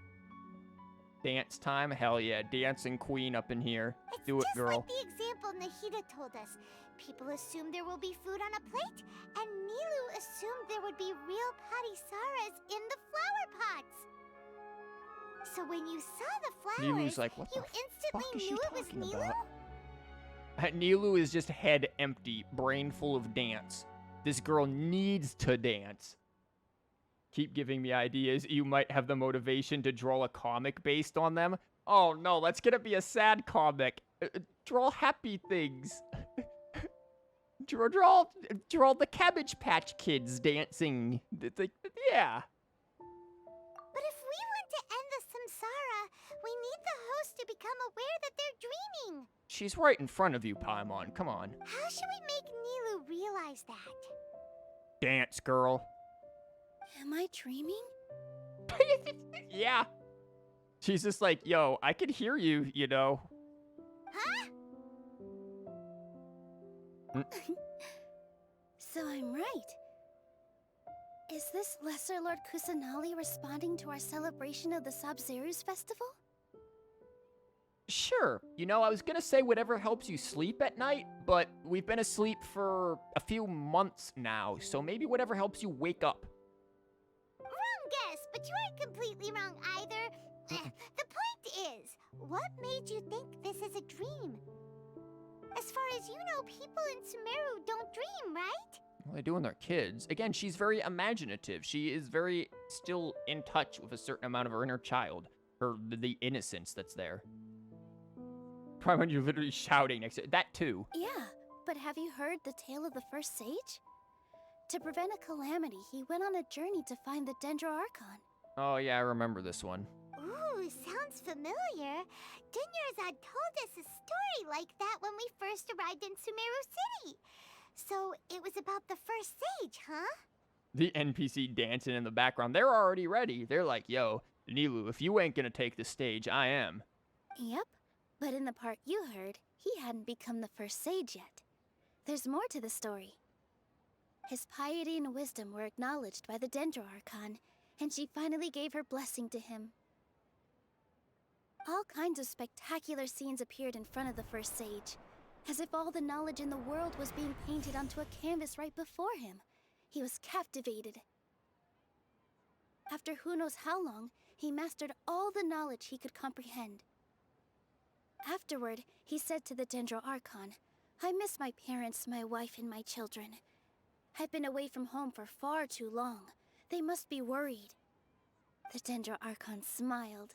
Dance time? Hell yeah, dancing queen up in here. Do it, girl. It's just like the example Nahida told us. People assumed there will be food on a plate, and Nilou assumed there would be real patisaras in the flower pots. So when you saw the flowers, Nilou's like, what you the instantly fuck is she knew it was talking Nilou? about? Nilou is just head empty, brain full of dance. This girl needs to dance. Keep giving me ideas. You might have the motivation to draw a comic based on them. Oh no, let's get it be a sad comic. Draw happy things. draw the Cabbage Patch Kids dancing. Yeah. But if we want to end the samsara, we need the host to become aware that they're dreaming. She's right in front of you, Paimon. Come on. How should we make Nilou realize that? Dance, girl. Am I dreaming? Yeah. She's just like, yo, I can hear you, you know. Huh? So I'm right. Is this Lesser Lord Kusanali responding to our celebration of the Sabzeruz festival? Sure. You know, I was gonna say whatever helps you sleep at night, but we've been asleep for a few months now, so maybe whatever helps you wake up. Wrong guess, but you aren't completely wrong either. The point is, what made you think this is a dream? As far as you know, people in Sumeru don't dream, right? Well, they do when they're kids. Again, she's very imaginative. She is very still in touch with a certain amount of her inner child. The innocence that's there. Probably when you're literally shouting next to it. That too. Yeah, but have you heard the tale of the first sage? To prevent a calamity, he went on a journey to find the Dendro Archon. Oh yeah, I remember this one. Ooh, sounds familiar. Dunyarzad told us a story like that when we first arrived in Sumeru City. So it was about the first sage, huh? The NPC dancing in the background. They're already ready. They're like, yo, Nilou, if you ain't gonna take the stage, I am. Yep, but in the part you heard, he hadn't become the first sage yet. There's more to the story. His piety and wisdom were acknowledged by the Dendro Archon, and she finally gave her blessing to him. All kinds of spectacular scenes appeared in front of the first sage, as if all the knowledge in the world was being painted onto a canvas right before him. He was captivated. After who knows how long, he mastered all the knowledge he could comprehend. Afterward, he said to the Dendro Archon, I miss my parents, my wife, and my children. I've been away from home for far too long. They must be worried. The Dendro Archon smiled.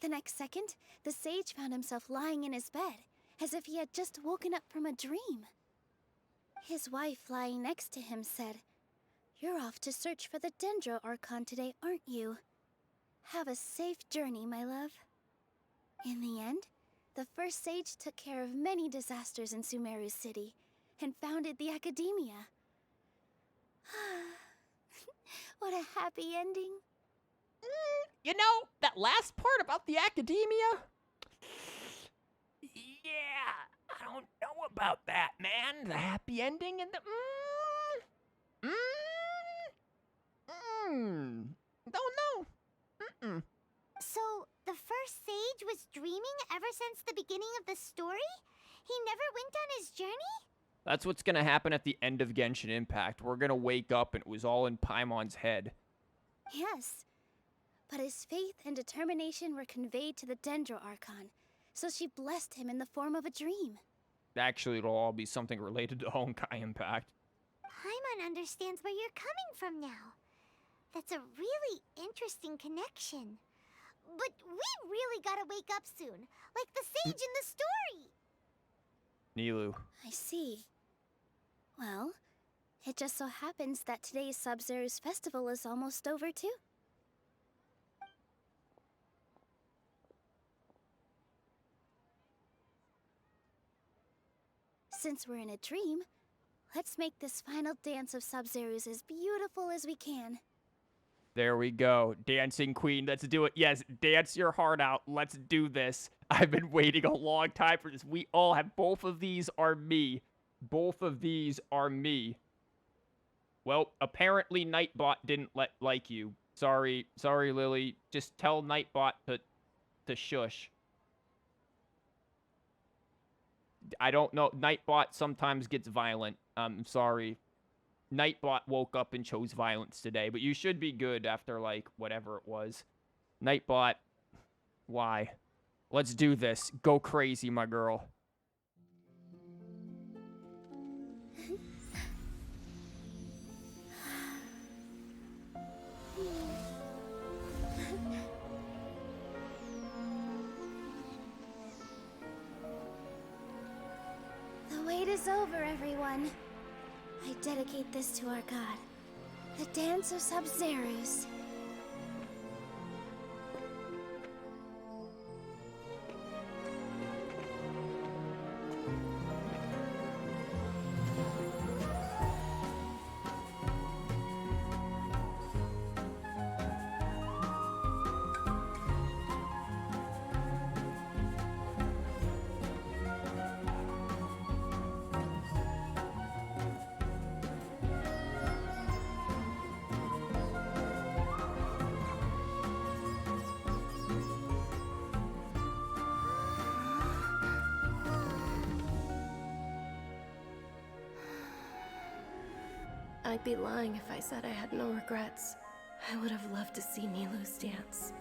The next second, the sage found himself lying in his bed, as if he had just woken up from a dream. His wife, lying next to him, said, You're off to search for the Dendro Archon today, aren't you? Have a safe journey, my love. In the end, the first sage took care of many disasters in Sumeru City, and founded the Academia. What a happy ending. You know, that last part about the Academia? Yeah, I don't know about that, man. The happy ending and the don't know. So, the first sage was dreaming ever since the beginning of the story? He never went on his journey? That's what's gonna happen at the end of Genshin Impact. We're gonna wake up and it was all in Paimon's head. Yes, but his faith and determination were conveyed to the Dendro Archon, so she blessed him in the form of a dream. Actually, it'll all be something related to Honkai Impact. Paimon understands where you're coming from now. That's a really interesting connection. But we really gotta wake up soon, like the sage in the story. Nilou. I see. Well, it just so happens that today's Sub-Zero's festival is almost over, too. Since we're in a dream, let's make this final dance of Sub-Zero's as beautiful as we can. There we go. Dancing Queen, let's do it. Yes, dance your heart out. Let's do this. I've been waiting a long time for this. We all have, both of these are me. Both of these are me. Well, apparently Nightbot didn't like you. Sorry, Lily. Just tell Nightbot to shush. I don't know. Nightbot sometimes gets violent. I'm sorry. Nightbot woke up and chose violence today, but you should be good after, like, whatever it was. Nightbot, why? Let's do this. Go crazy, my girl. The wait is over, everyone. I dedicate this to our god, the Dance of Sub-Zeros. I'd be lying if I said I had no regrets. I would have loved to see Nilou's dance.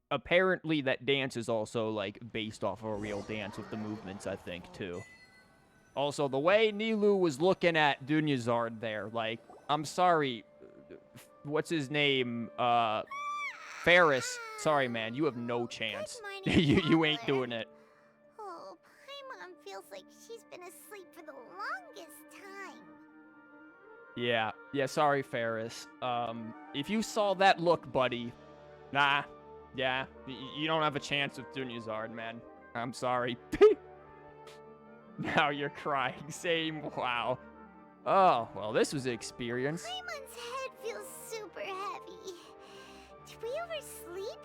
Apparently that dance is also, like, based off of a real dance with the movements, I think, too. Also, the way Nilou was looking at Dunyazard there, like, I'm sorry, what's his name? Ferris. Sorry, man, you have no chance. you ain't doing it. Oh, Paimon feels like she's been asleep for the longest time. Yeah, sorry, Ferris. If you saw that look, buddy, nah. Yeah, you don't have a chance with Dunyazard, man. I'm sorry. Now you're crying. Same. Wow. Oh, well, this was an experience. Paimon's head feels super heavy. Did we oversleep?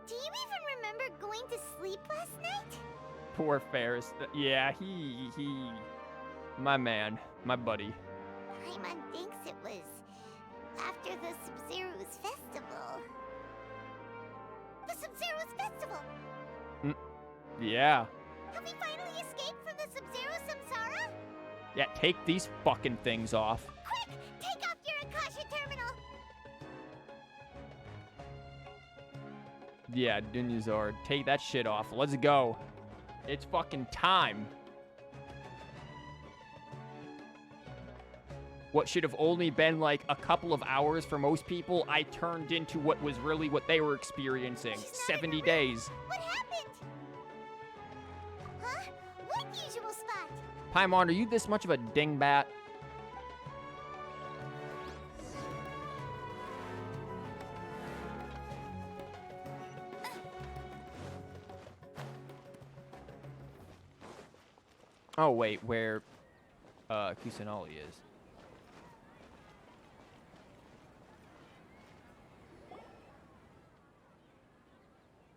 Do you even remember going to sleep last night? Poor Ferris. Yeah, he... My man. My buddy. Paimon thinks it was after the Sub-Zero's festival. The Sub-Zero's festival! Yeah. Have we finally escaped from the Sub-Zero samsara? Yeah, take these fucking things off. Quick! Take off your Akasha terminal! Yeah, Dunyazard, take that shit off. Let's go. It's fucking time. What should have only been like a couple of hours for most people, I turned into what was really what they were experiencing. 70 days. What happened? Huh? What usual spot? Paimon, are you this much of a dingbat? Oh, wait, where Kusanali is.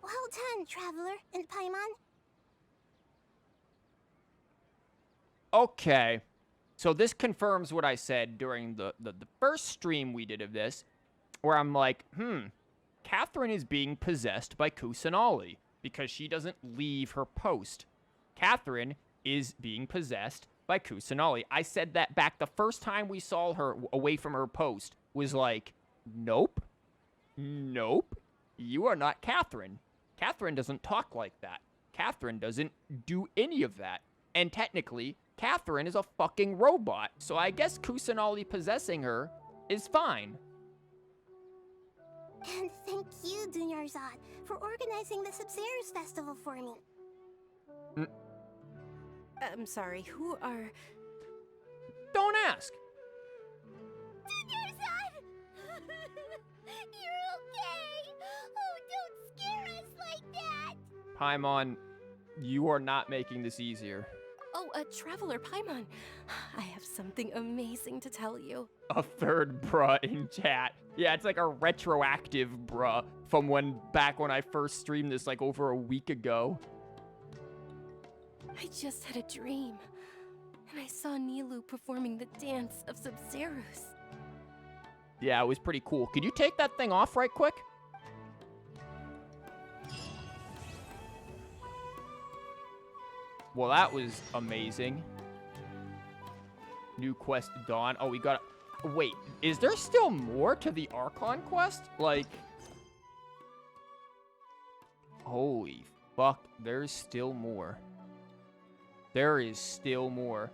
Well, Well done, Traveler and Paimon. Okay. So this confirms what I said during the first stream we did of this, where I'm like, Catherine is being possessed by Kusanali because she doesn't leave her post. Catherine is being possessed by Kusanali. I said that back the first time we saw her away from her post was like, nope, you are not Catherine. Catherine doesn't talk like that. Catherine doesn't do any of that. And technically, Catherine is a fucking robot, so I guess Kusanali possessing her is fine. And thank you, Dunyarzad, for organizing the Sub-Zero's festival for me. I'm sorry, who are... Don't ask. Dunyarzad! You're okay! Oh, don't scare us like that! Paimon, you are not making this easier. Oh, Traveler Paimon, I have something amazing to tell you. A third bruh in chat. Yeah, it's like a retroactive bruh from back when I first streamed this like over a week ago. I just had a dream, and I saw Nilou performing the dance of Sub-Zerus. Yeah, it was pretty cool. Could you take that thing off right quick? Well, that was amazing. New quest dawn. Oh, we got... Wait, is there still more to the Archon quest? Like... Holy fuck, there's still more. There is still more.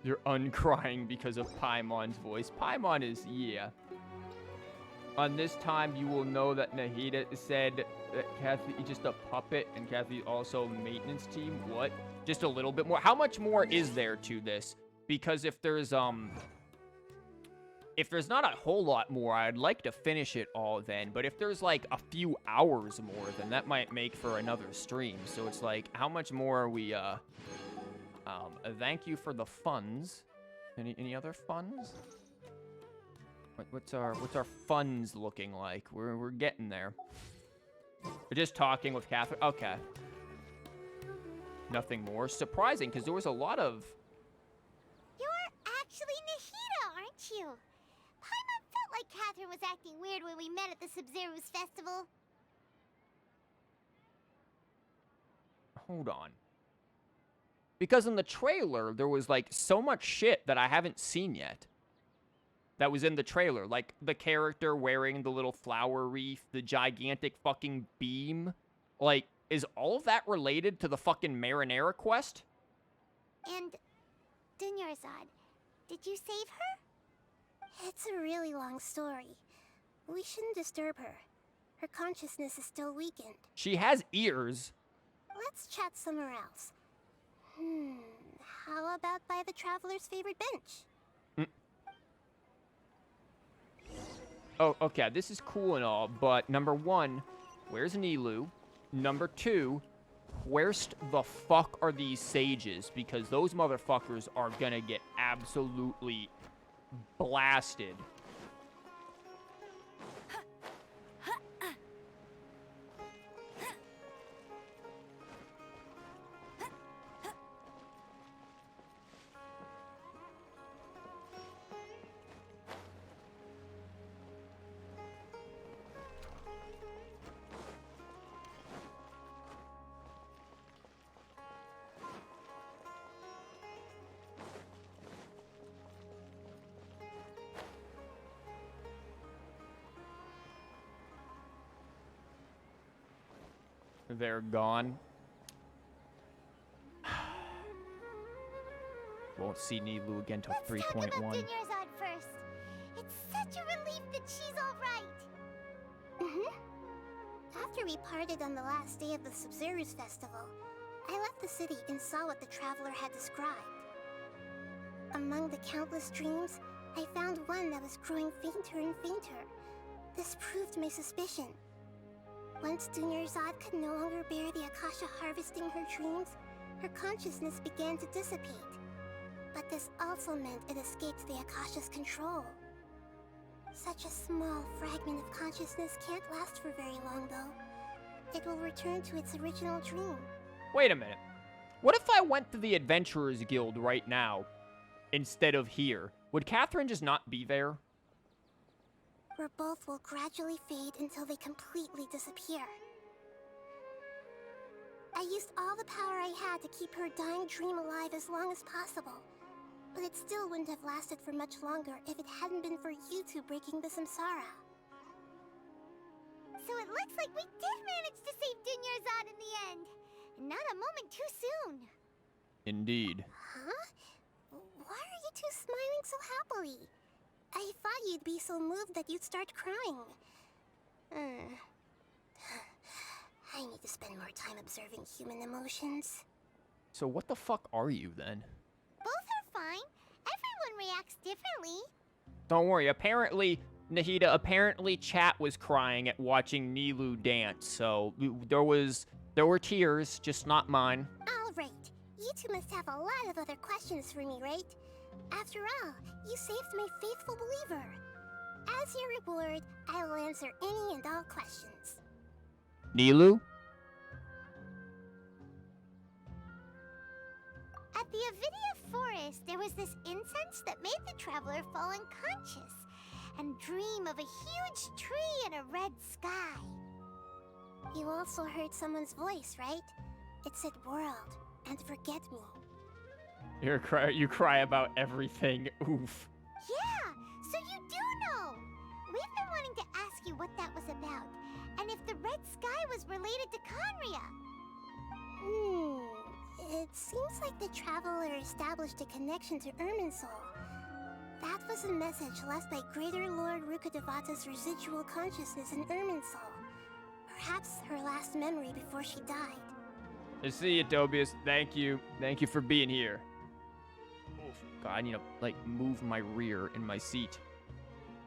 You're uncrying because of Paimon's voice. Paimon is, yeah. On this time, you will know that Nahida said that Kathy is just a puppet and Kathy also maintenance team. What? Just a little bit more. How much more is there to this? Because if there's not a whole lot more, I'd like to finish it all then. But if there's like a few hours more, then that might make for another stream. So it's like, how much more are we, thank you for the funds. Any other funds? What's our funds looking like? We're getting there. We're just talking with Catherine. Okay. Nothing more. Surprising, because there was a lot of... You're actually Nahida, aren't you? Paimon felt like Catherine was acting weird when we met at the Sub-Zero's festival. Hold on. Because in the trailer, there was, like, so much shit that I haven't seen yet. That was in the trailer. Like, the character wearing the little flower wreath, the gigantic fucking beam. Like, is all of that related to the fucking Marinara quest? And... Dunyarzad, did you save her? It's a really long story. We shouldn't disturb her. Her consciousness is still weakened. She has ears. Let's chat somewhere else. How about by the Traveler's favorite bench? Oh, okay, this is cool and all, but number one, where's Nilou? Number two, where's the fuck are these sages? Because those motherfuckers are gonna get absolutely blasted. They're gone. Won't see Nilou again till 3.1. Let's talk about Dunyarzad first. It's such a relief that she's alright. After we parted on the last day of the Sub-Zero's festival, I left the city and saw what the Traveler had described. Among the countless dreams, I found one that was growing fainter and fainter. This proved my suspicion. Once Dunyarzad could no longer bear the Akasha harvesting her dreams, her consciousness began to dissipate. But this also meant it escaped the Akasha's control. Such a small fragment of consciousness can't last for very long, though. It will return to its original dream. Wait a minute. What if I went to the Adventurers Guild right now instead of here? Would Catherine just not be there? Where both will gradually fade until they completely disappear. I used all the power I had to keep her dying dream alive as long as possible. But it still wouldn't have lasted for much longer if it hadn't been for you two breaking the samsara. So it looks like we did manage to save Dunyarzad in the end. And not a moment too soon. Indeed. Huh? Why are you two smiling so happily? I thought you'd be so moved that you'd start crying. I need to spend more time observing human emotions. So what the fuck are you then? Both are fine. Everyone reacts differently. Don't worry, apparently, Nahida, apparently chat was crying at watching Nilou dance, so there were tears, just not mine. Alright, you two must have a lot of other questions for me, right? After all, you saved my faithful believer. As your reward, I will answer any and all questions. Nilou? At the Avidia forest, there was this incense that made the traveler fall unconscious and dream of a huge tree and a red sky. You also heard someone's voice, right? It said world and forget me. You cry about everything. Oof. Yeah, so you do know. We've been wanting to ask you what that was about, and if the red sky was related to Conria. It seems like the traveler established a connection to Irminsul. That was a message left by Greater Lord Rukkhadevata's residual consciousness in Irminsul. Perhaps her last memory before she died. I see you, Tobias. Thank you. Thank you for being here. Oof. God, I need to, like, move my rear in my seat.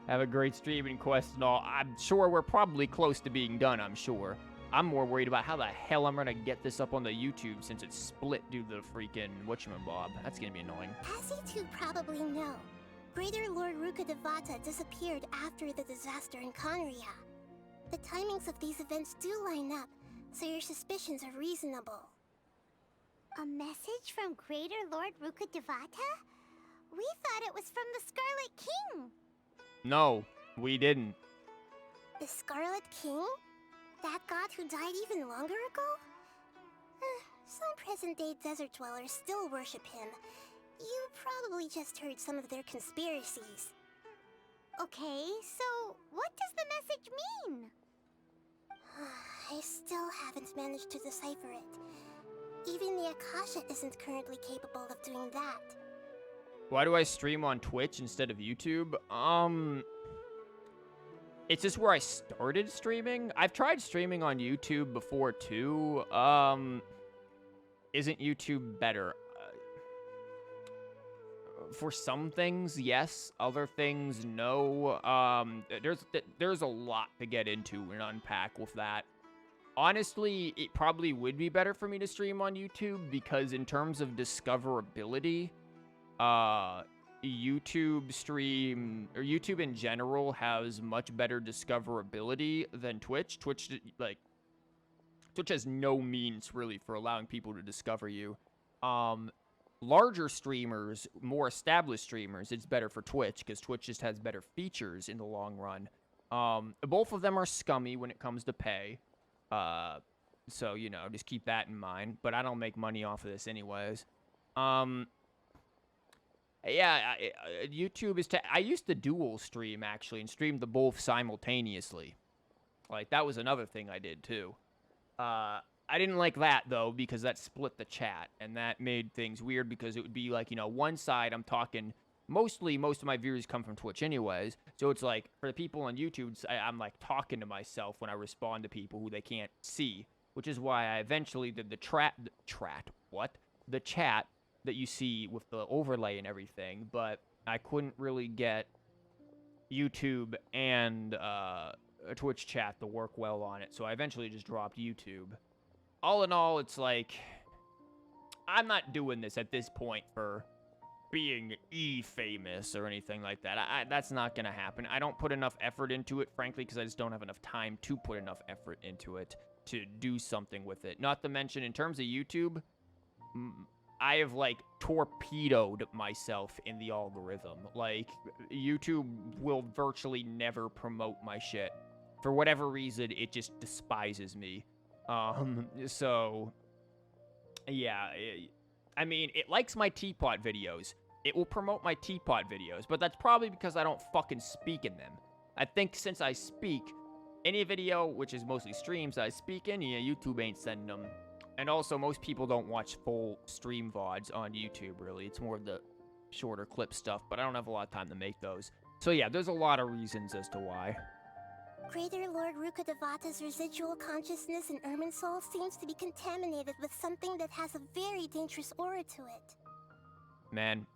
Have a great streaming quest and all. I'm sure we're probably close to being done, I'm sure. I'm more worried about how the hell I'm gonna get this up on the YouTube since it's split due to the freaking whatchamabob. That's gonna be annoying. As you two probably know, Greater Lord Rukkhadevata disappeared after the disaster in Conria. The timings of these events do line up, so your suspicions are reasonable. A message from Greater Lord Rukkhadevata? We thought it was from the Scarlet King. No, we didn't. The Scarlet King? That god who died even longer ago? Some present-day desert dwellers still worship him. You probably just heard some of their conspiracies. Okay, so what does the message mean? I still haven't managed to decipher it. Even the Akasha isn't currently capable of doing that. Why do I stream on Twitch instead of YouTube? It's just where I started streaming. I've tried streaming on YouTube before too. Isn't YouTube better? For some things, yes. Other things, no. There's a lot to get into and unpack with that. Honestly, it probably would be better for me to stream on YouTube because in terms of discoverability, YouTube in general has much better discoverability than Twitch. Twitch has no means really for allowing people to discover you. Larger streamers, more established streamers, it's better for Twitch because Twitch just has better features in the long run. Both of them are scummy when it comes to pay. So, you know, just keep that in mind. But I don't make money off of this anyways. Yeah, YouTube is... I used to dual stream, actually, and stream the both simultaneously. Like, that was another thing I did, too. I didn't like that, though, because that split the chat, and that made things weird because it would be like, you know, one side I'm talking... most of my viewers come from Twitch anyways, so it's like, for the people on YouTube, I'm, like, talking to myself when I respond to people who they can't see, which is why I eventually did the chat that you see with the overlay and everything, but I couldn't really get YouTube and a Twitch chat to work well on it, so I eventually just dropped YouTube. All in all, it's like, I'm not doing this at this point for being famous or anything like that. That's not gonna happen. I don't put enough effort into it, frankly, because I just don't have enough time to put enough effort into it to do something with it. Not to mention, in terms of YouTube, I have, like, torpedoed myself in the algorithm. Like, YouTube will virtually never promote my shit. For whatever reason, it just despises me. So, yeah, I mean, it likes my teapot videos. It will promote my teapot videos, but that's probably because I don't fucking speak in them. I think since I speak, any video, which is mostly streams I speak in, yeah, YouTube ain't sending them. And also, most people don't watch full stream VODs on YouTube, really. It's more the shorter clip stuff, but I don't have a lot of time to make those. So yeah, there's a lot of reasons as to why. Greater Lord Rukkhadevata's residual consciousness in Irminsul seems to be contaminated with something that has a very dangerous aura to it. Man,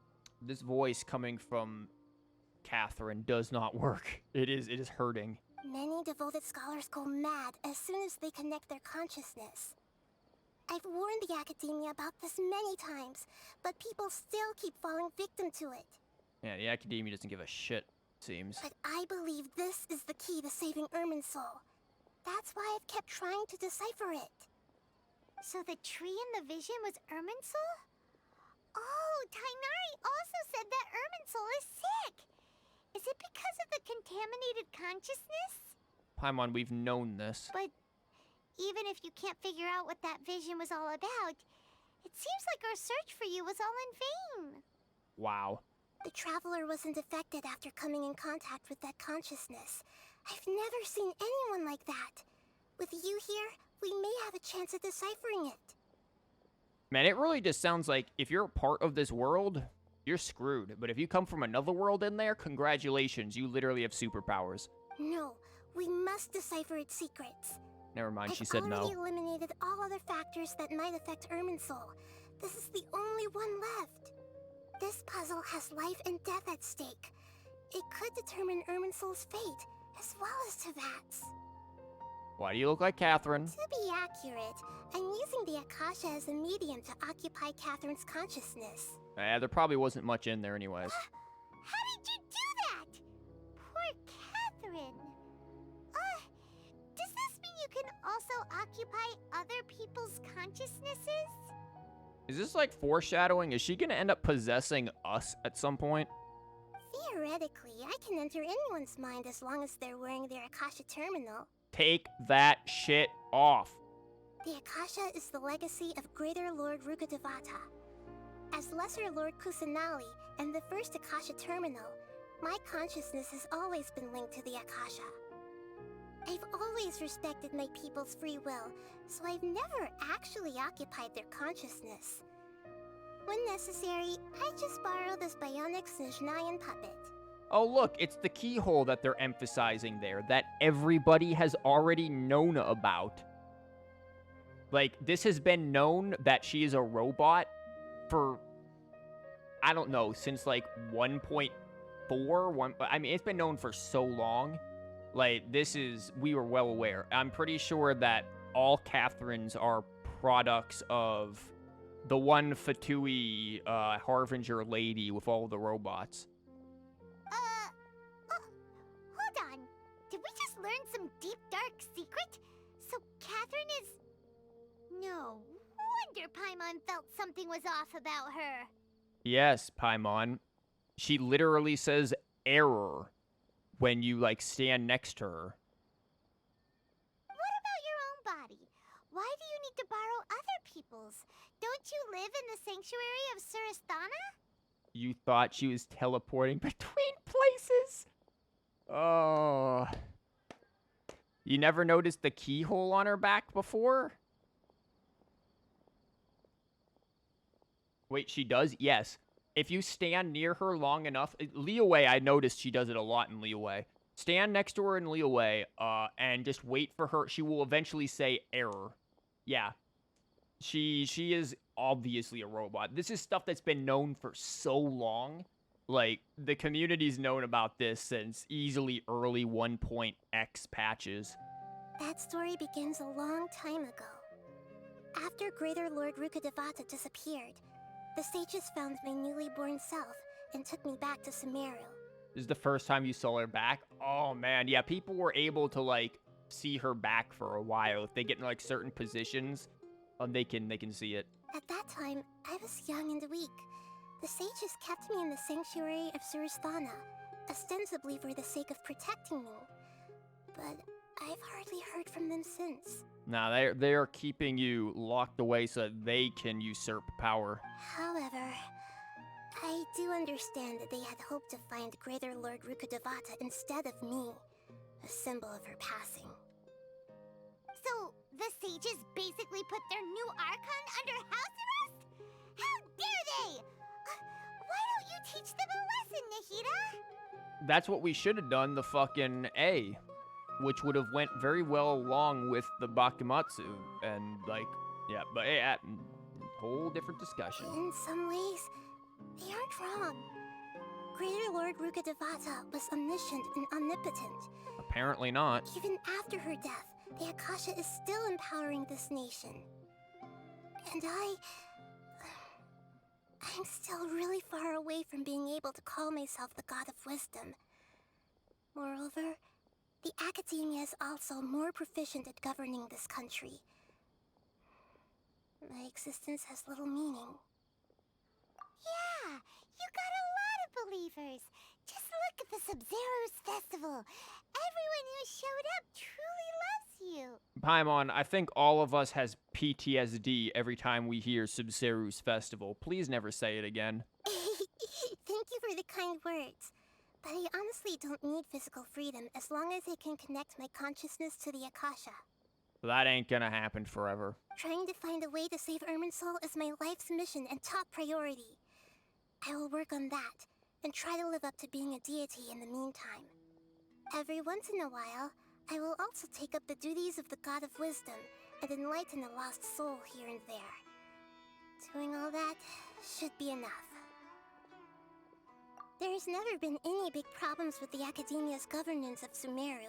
this voice coming from Catherine does not work. It is hurting. Many devoted scholars go mad as soon as they connect their consciousness. I've warned the academia about this many times, but people still keep falling victim to it. Yeah, the academia doesn't give a shit, seems. But I believe this is the key to saving Irminsul. That's why I've kept trying to decipher it. So the tree in the vision was Irminsul? Oh, Tighnari also said that Irminsul is sick. Is it because of the contaminated consciousness? Paimon, we've known this. But even if you can't figure out what that vision was all about, it seems like our search for you was all in vain. Wow. The Traveler wasn't affected after coming in contact with that consciousness. I've never seen anyone like that. With you here, we may have a chance at deciphering it. Man, it really just sounds like if you're a part of this world, you're screwed. But if you come from another world in there, congratulations, you literally have superpowers. No, we must decipher its secrets. Never mind, she said I've no. already eliminated all other factors that might affect Irminsul. This is the only one left. This puzzle has life and death at stake. It could determine Irminsul's fate, as well as Tevat's. Why do you look like Catherine? To be accurate, I'm using the Akasha as a medium to occupy Catherine's consciousness. There probably wasn't much in there anyways. How did you do that? Poor Catherine. Does this mean you can also occupy other people's consciousnesses? Is this like foreshadowing? Is she gonna end up possessing us at some point? Theoretically, I can enter anyone's mind as long as they're wearing their Akasha terminal. Take that shit off. The Akasha is the legacy of Greater Lord Rukkhadevata. As Lesser Lord Kusanali and the first Akasha terminal, my consciousness has always been linked to the Akasha. I've always respected my people's free will, so I've never actually occupied their consciousness. When necessary, I just borrow this bionic Snezhnayan puppet. Oh look, it's the keyhole that they're emphasizing there, that everybody has already known about. Like, this has been known that she is a robot for, I don't know, since like 1.4, I mean, it's been known for so long. Like, we were well aware. I'm pretty sure that all Catherines are products of the one Fatui Harbinger lady with all the robots. Hold on. Did we just learn some deep, dark secret? So Catherine is... No wonder Paimon felt something was off about her. Yes, Paimon. She literally says error when you, like, stand next to her. What about your own body? Why do you need to borrow other people's? Don't you live in the sanctuary of Surasthana? You thought she was teleporting between places? Oh. You never noticed the keyhole on her back before? Wait, she does? Yes. If you stand near her long enough... Liyue, I noticed she does it a lot in Liyue. Stand next to her in Liyue, and just wait for her. She will eventually say error. Yeah. She is obviously a robot. This is stuff that's been known for so long. Like, the community's known about this since easily early 1.x patches. That story begins a long time ago. After Greater Lord Rukkhadevata disappeared, the sages found my newly born self and took me back to Sumeru. This is the first time you saw her back? Oh, man. Yeah, people were able to, like, see her back for a while. If they get in, like, certain positions, they can see it. At that time, I was young and weak. The sages kept me in the sanctuary of Surasthana, ostensibly for the sake of protecting me. But I've hardly heard from them since. Nah, they are keeping you locked away so that they can usurp power. However, I do understand that they had hoped to find Greater Lord Rukkhadevata instead of me, a symbol of her passing. So, the sages basically put their new Archon under house arrest? How dare they! Why don't you teach them a lesson, Nahida? That's what we should have done, the fucking A, which would have went very well along with the Bakumatsu, and, like, yeah, but yeah, whole different discussion. In some ways, they aren't wrong. Greater Lord Rukkhadevata was omniscient and omnipotent. Apparently not. Even after her death, the Akasha is still empowering this nation. And I'm still really far away from being able to call myself the God of Wisdom. Moreover, the Academia is also more proficient at governing this country. My existence has little meaning. Yeah, you got a lot of believers. Just look at the Sub-Zero's festival. Everyone who showed up truly loves you. Paimon, I think all of us has PTSD every time we hear Sub-Zero's festival. Please never say it again. Thank you for the kind words. But I honestly don't need physical freedom as long as I can connect my consciousness to the Akasha. That ain't gonna happen forever. Trying to find a way to save Irminsul is my life's mission and top priority. I will work on that, and try to live up to being a deity in the meantime. Every once in a while, I will also take up the duties of the God of Wisdom and enlighten a lost soul here and there. Doing all that should be enough. There's never been any big problems with the Academia's governance of Sumeru.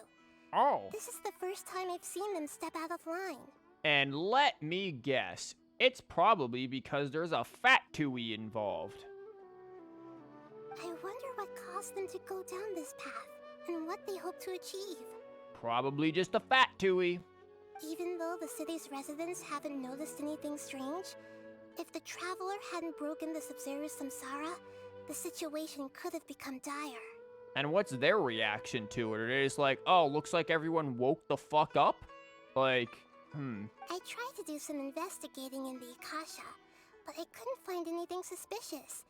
Oh. This is the first time I've seen them step out of line. And let me guess, it's probably because there's a fat Tui involved. I wonder what caused them to go down this path, and what they hope to achieve. Probably just a fat Tui. Even though the city's residents haven't noticed anything strange, if the Traveler hadn't broken the Sub-Zero's samsara, the situation could have become dire. And what's their reaction to it? Are they just like, oh, looks like everyone woke the fuck up? Like, I tried to do some investigating in the Akasha, but I couldn't find anything suspicious.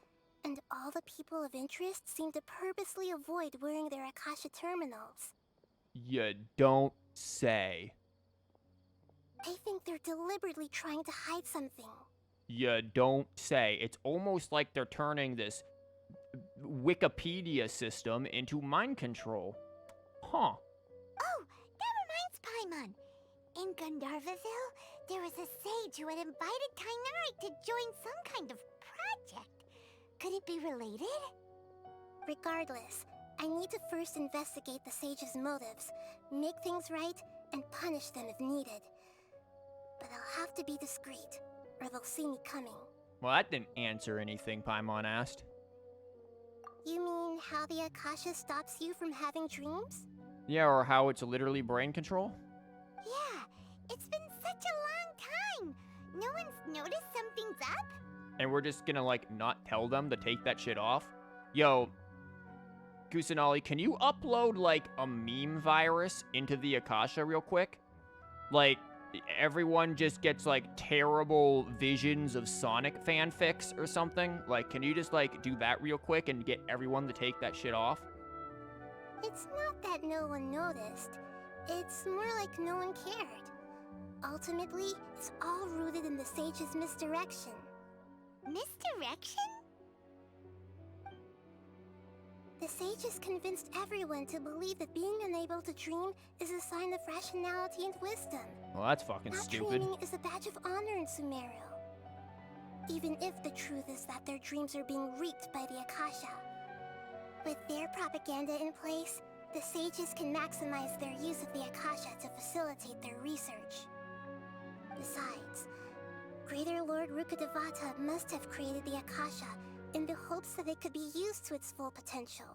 And all the people of interest seem to purposely avoid wearing their Akasha terminals. You don't say. I think they're deliberately trying to hide something. You don't say. It's almost like they're turning this Wikipedia system into mind control. Huh. Oh, that reminds Paimon. In Gandharvaville, there was a sage who had invited Tighnari to join some kind of project. Could it be related? Regardless, I need to first investigate the sage's motives, make things right, and punish them if needed. But I'll have to be discreet, or they'll see me coming. Well, that didn't answer anything, Paimon asked. You mean how the Akasha stops you from having dreams? Yeah, or how it's literally brain control? Yeah, it's been such a long time. No one's noticed something's up? And we're just gonna, like, not tell them to take that shit off? Yo, Kusanali, can you upload, like, a meme virus into the Akasha real quick? Like, everyone just gets, like, terrible visions of Sonic fanfics or something? Like, can you just, like, do that real quick and get everyone to take that shit off? It's not that no one noticed. It's more like no one cared. Ultimately, it's all rooted in the sage's misdirection. Misdirection? The sages convinced everyone to believe that being unable to dream is a sign of rationality and wisdom. Well, that's fucking Not stupid. dreaming is a badge of honor in Sumeru. Even if the truth is that their dreams are being reaped by the Akasha. With their propaganda in place, the sages can maximize their use of the Akasha to facilitate their research. Besides, Greater Lord Rukkhadevata must have created the Akasha in the hopes that it could be used to its full potential.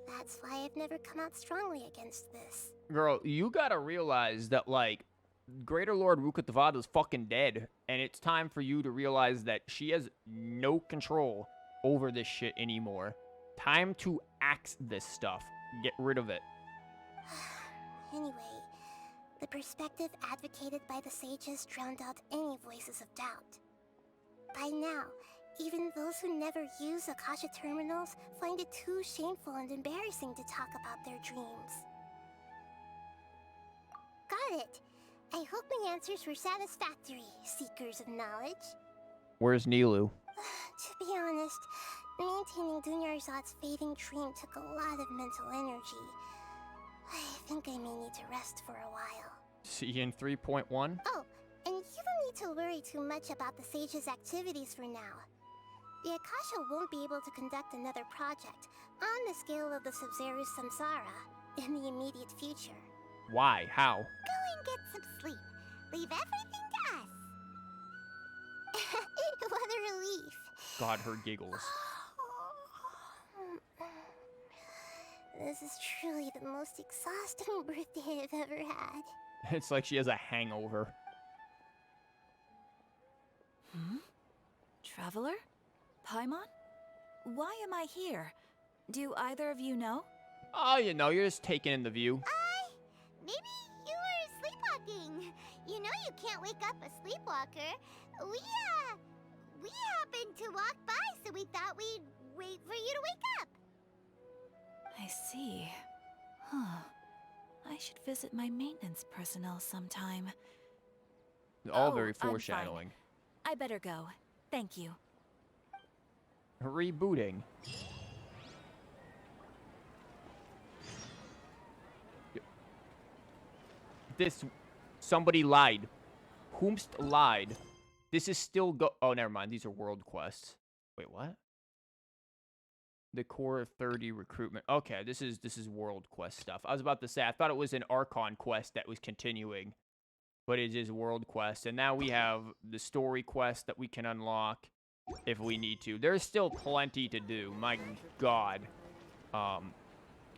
That's why I've never come out strongly against this. Girl, you gotta realize that, like, Greater Lord Rukkhadevata is fucking dead, and it's time for you to realize that she has no control over this shit anymore. Time to axe this stuff. Get rid of it. Anyway, the perspective advocated by the sages drowned out any voices of doubt. By now, even those who never use Akasha terminals find it too shameful and embarrassing to talk about their dreams. Got it. I hope my answers were satisfactory, seekers of knowledge. Where's Nilou? To be honest, maintaining Dunyarzad's fading dream took a lot of mental energy. I think I may need to rest for a while. See you in 3.1? Oh, and you don't need to worry too much about the sage's activities for now. The Akasha won't be able to conduct another project on the scale of the Sub-Zero Samsara in the immediate future. Why? How? Go and get some sleep. Leave everything to us. What a relief. God, her giggles. This is truly the most exhausting birthday I've ever had. It's like she has a hangover. Traveler? Paimon? Why am I here? Do either of you know? Oh, you know, you're just taking in the view. Maybe you were sleepwalking. You know you can't wake up a sleepwalker. We happened to walk by, so we thought we'd wait for you to wake up. I see. Huh. I should visit my maintenance personnel sometime. All Oh, very I'm fine. foreshadowing. I better go. Thank you. Rebooting. Somebody lied. Whomst lied. This is still oh, never mind. These are world quests. Wait, what? The core 30 recruitment. Okay, this is world quest stuff. I was about to say, I thought it was an Archon quest that was continuing, but it is world quest. And now we have the story quest that we can unlock if we need to. There's still plenty to do. My God.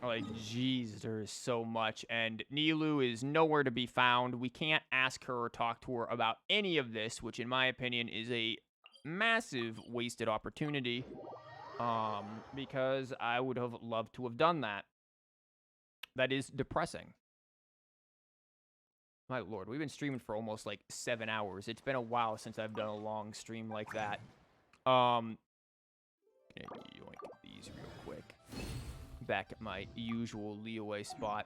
Like, jeez, there is so much. And Nilou is nowhere to be found. We can't ask her or talk to her about any of this, which in my opinion is a massive wasted opportunity. Because I would have loved to have done that. That is depressing. My lord, we've been streaming for almost like 7 hours. It's been a while since I've done a long stream like that. Yoink these real quick. Back at my usual leeway spot.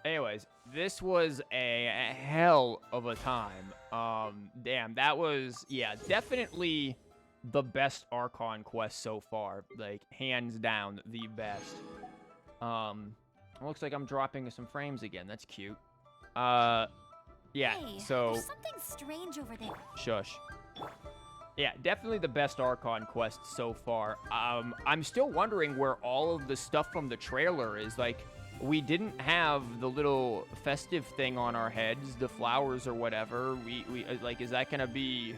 Anyways, this was a hell of a time. Damn, that was, yeah, definitely the best Archon quest so far. Like, hands down, the best. Looks like I'm dropping some frames again. That's cute. Yeah, Hey, so... there's something strange over there. Shush. Yeah, definitely the best Archon quest so far. I'm still wondering where all of the stuff from the trailer is. Like, we didn't have the little festive thing on our heads, the flowers or whatever. We like, is that gonna be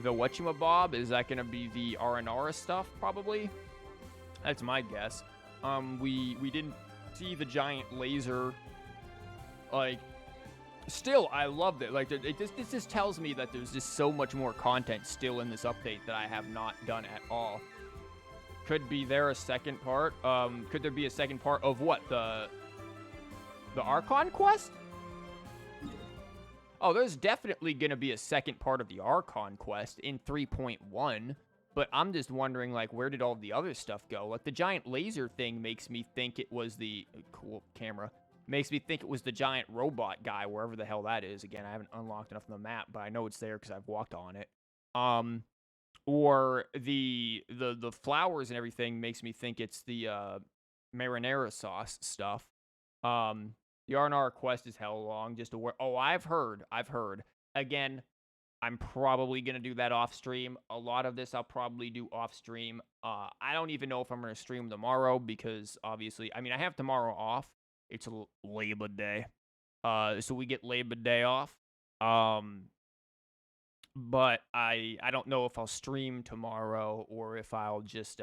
the whatchamabob? Is that gonna be the Aranara stuff, probably? That's my guess. We didn't see the giant laser. Like, still, I loved it. Like, this just tells me that there's just so much more content still in this update that I have not done at all. Could be there a second part? Could there be a second part of what? The Archon quest? Oh, there's definitely gonna be a second part of the Archon quest in 3.1. But I'm just wondering, like, where did all the other stuff go? Like, the giant laser thing makes me think it was the... Cool camera. Makes me think it was the giant robot guy, wherever the hell that is. Again, I haven't unlocked enough of the map, but I know it's there because I've walked on it. Or the flowers and everything makes me think it's the marinara sauce stuff. The Arnar quest is hell long. Just aware. Oh, I've heard. Again, I'm probably gonna do that off stream. A lot of this I'll probably do off stream. I don't even know if I'm gonna stream tomorrow because obviously, I mean, I have tomorrow off. It's Labor Day. So we get Labor Day off. but I don't know if I'll stream tomorrow or if I'll just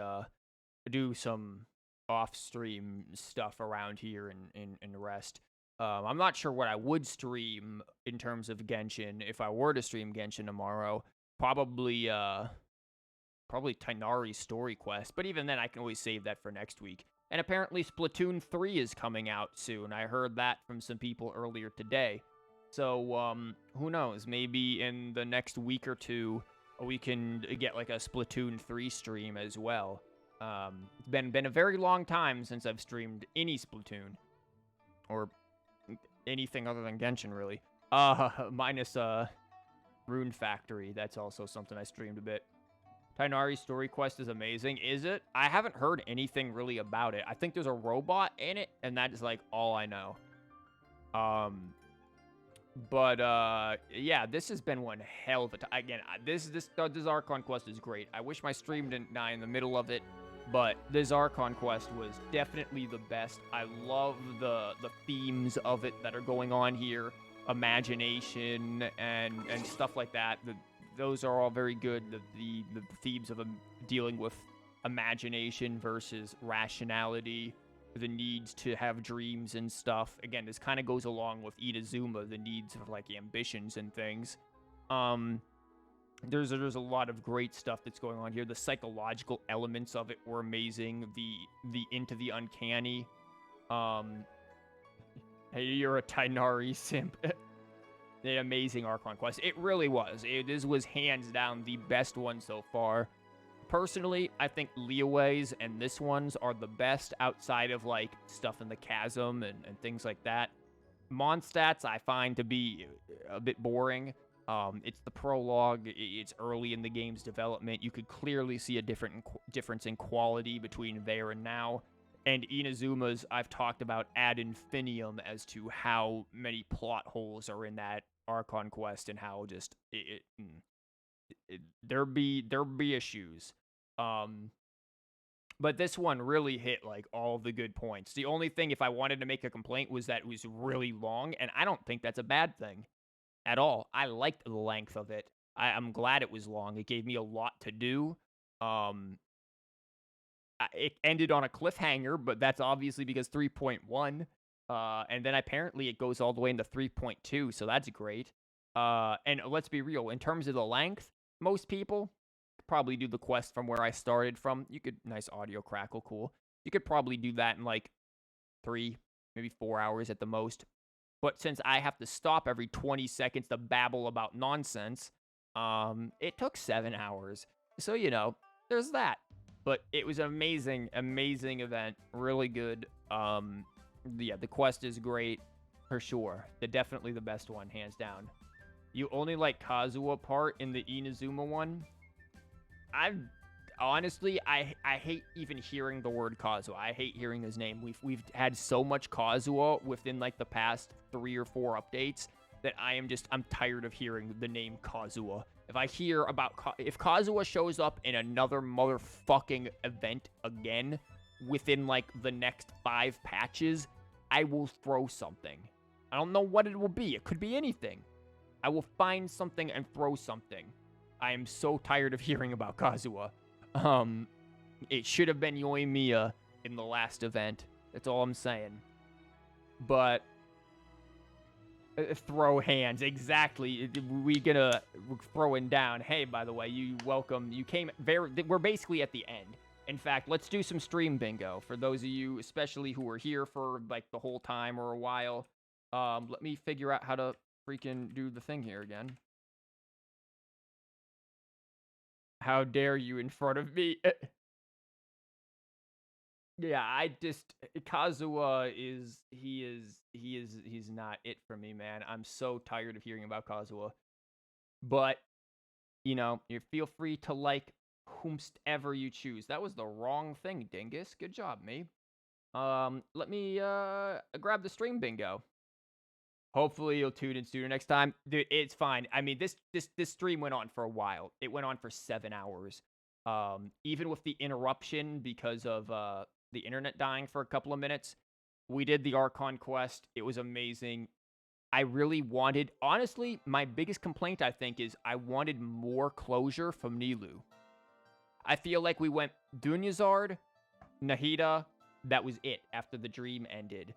do some off-stream stuff around here and rest. I'm not sure what I would stream in terms of Genshin if I were to stream Genshin tomorrow. Probably Tighnari's story quest, but even then I can always save that for next week. And apparently Splatoon 3 is coming out soon. I heard that from some people earlier today. So, who knows? Maybe in the next week or two, we can get like a Splatoon 3 stream as well. It's been a very long time since I've streamed any Splatoon. Or anything other than Genshin, really. Minus, Rune Factory. That's also something I streamed a bit. Tighnari's story quest is amazing. Is it? I haven't heard anything really about it. I think there's a robot in it, and that is, like, all I know. Yeah, this has been one hell of a time. Again, this Archon quest is great. I wish my stream didn't die in the middle of it, but this Archon quest was definitely the best. I love the themes of it that are going on here. Imagination and stuff like that. Those are all very good. The themes of dealing with imagination versus rationality, the needs to have dreams and stuff. Again, this kind of goes along with Inazuma, the needs of like ambitions and things. There's a lot of great stuff that's going on here. The psychological elements of it were amazing. The into the uncanny. Hey, you're a Tighnari simp. An amazing Archon quest. It really was. This was hands down the best one so far. Personally, I think Liyue's and this one's are the best outside of, like, stuff in the chasm and things like that. Mondstadt's I find to be a bit boring. It's the prologue. It's early in the game's development. You could clearly see a difference in quality between there and now. And Inazuma's, I've talked about ad infinitum as to how many plot holes are in that Archon quest and how just there be issues. But this one really hit like all the good points. The only thing, if I wanted to make a complaint, was that it was really long, and I don't think that's a bad thing at all. I liked the length of it. I'm glad it was long. It gave me a lot to do. It ended on a cliffhanger, but that's obviously because 3.1. And then apparently it goes all the way into 3.2, so that's great. And let's be real, in terms of the length, most people could probably do the quest from where I started from. You could, nice audio crackle, cool. You could probably do that in like 3, maybe 4 hours at the most. But since I have to stop every 20 seconds to babble about nonsense, it took 7 hours. So, you know, there's that. But it was an amazing, amazing event. Really good. Yeah, the quest is great, for sure. Definitely the best one, hands down. You only like Kazuha part in the Inazuma one? Honestly, I hate even hearing the word Kazuha. I hate hearing his name. We've had so much Kazuha within like the past 3 or 4 updates that I'm tired of hearing the name Kazuha. If I hear about if Kazuha shows up in another motherfucking event again within like the next 5 patches, I will throw something. I don't know what it will be. It could be anything. I will find something and throw something. I am so tired of hearing about Kazuha. It should have been Yoimiya in the last event. That's all I'm saying. But throw hands, exactly. We're throwing down. Hey, by the way, you welcome. You came we're basically at the end. In fact, let's do some stream bingo for those of you, especially who were here for like the whole time or a while. Let me figure out how to freaking do the thing here again. How dare you in front of me? Yeah, Kazuha he's not it for me, man. I'm so tired of hearing about Kazuha. But, you know, you feel free to like whomstever you choose. That was the wrong thing, Dingus. Good job, me. Let me grab the stream bingo. Hopefully you'll tune in sooner next time. Dude, it's fine. I mean, this stream went on for a while. It went on for 7 hours. Even with the interruption because of the internet dying for a couple of minutes, we did the Archon quest. It was amazing. I really wanted, honestly, my biggest complaint, I think, is I wanted more closure from Nilou. I feel like we went Dunyazard, Nahida, that was it after the dream ended.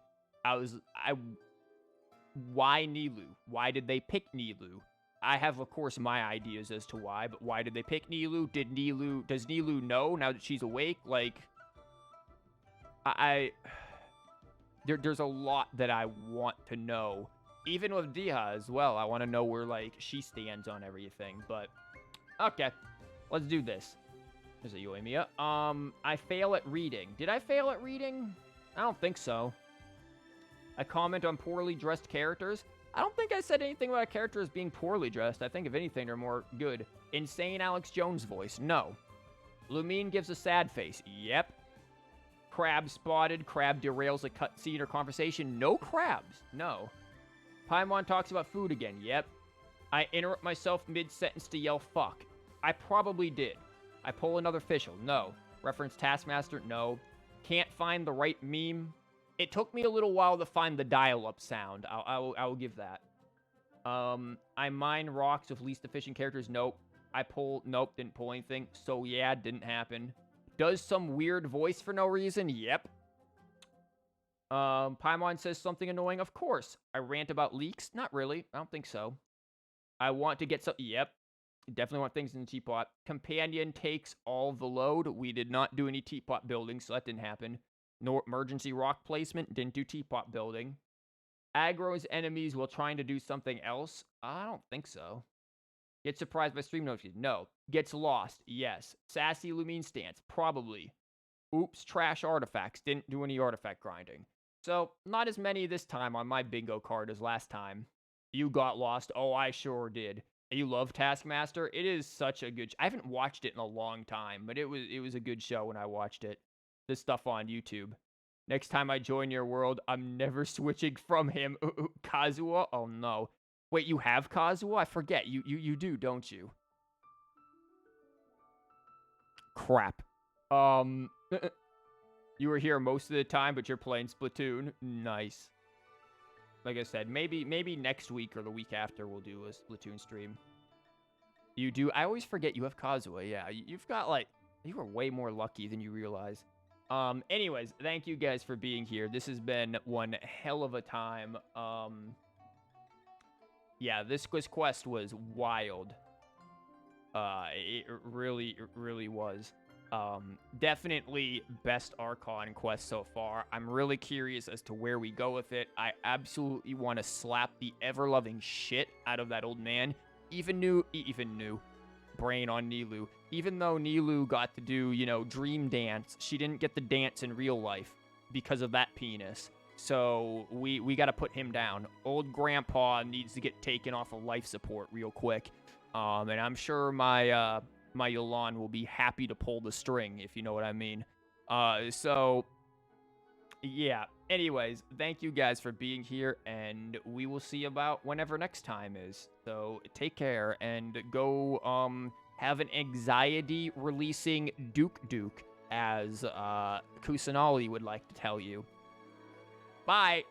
Why Nilou? Why did they pick Nilou? I have, of course, my ideas as to why, but why did they pick Nilou? Does Nilou know now that she's awake? Like, there's a lot that I want to know. Even with Diha as well, I want to know where, like, she stands on everything, but... Okay, let's do this. There's a Yoimiya. I fail at reading. Did I fail at reading? I don't think so. I comment on poorly dressed characters. I don't think I said anything about characters being poorly dressed. I think, if anything, they're more good. Insane Alex Jones voice. No. Lumine gives a sad face. Yep. Crab spotted. Crab derails a cutscene or conversation. No crabs. No. Paimon talks about food again. Yep. I interrupt myself mid-sentence to yell fuck. I probably did. I pull another official. No. Reference Taskmaster. No. Can't find the right meme. It took me a little while to find the dial-up sound. I will give that. I mine rocks with least efficient characters. Nope. Nope, didn't pull anything. So yeah, didn't happen. Does some weird voice for no reason. Yep. Paimon says something annoying. Of course. I rant about leaks. Not really. I don't think so. I want to get some. Yep. Definitely want things in the teapot. Companion takes all the load. We did not do any teapot building, so that didn't happen. No emergency rock placement. Didn't do teapot building. Aggro's enemies while trying to do something else. I don't think so. Get surprised by stream notifications. No. Gets lost. Yes. Sassy Lumine stance. Probably. Oops. Trash artifacts. Didn't do any artifact grinding. So, not as many this time on my bingo card as last time. You got lost. Oh, I sure did. You love Taskmaster? It is such a good I haven't watched it in a long time, but it was a good show when I watched it. This stuff on YouTube. Next time I join your world, I'm never switching from him. Kazuha? Oh, no. Wait, you have Kazuha? I forget. You do, don't you? Crap. You were here most of the time, but you're playing Splatoon. Nice. Like I said, maybe next week or the week after we'll do a Splatoon stream. You do? I always forget you have Kazuha. Yeah, you've got, like... You are way more lucky than you realize. Anyways, thank you guys for being here. This has been one hell of a time. Yeah, this quest was wild. It really was. Definitely best Archon quest so far. I'm really curious as to where we go with it. I absolutely want to slap the ever-loving shit out of that old man. Even new brain on Nilou. Even though Nilou got to do, you know, dream dance, she didn't get the dance in real life because of that penis. So we got to put him down. Old grandpa needs to get taken off of life support real quick. And I'm sure my Yolan will be happy to pull the string, if you know what I mean. So, yeah. Anyways, thank you guys for being here, and we will see about whenever next time is. So, take care, and go, have an anxiety-releasing Duke, as, Kusanali would like to tell you. Bye!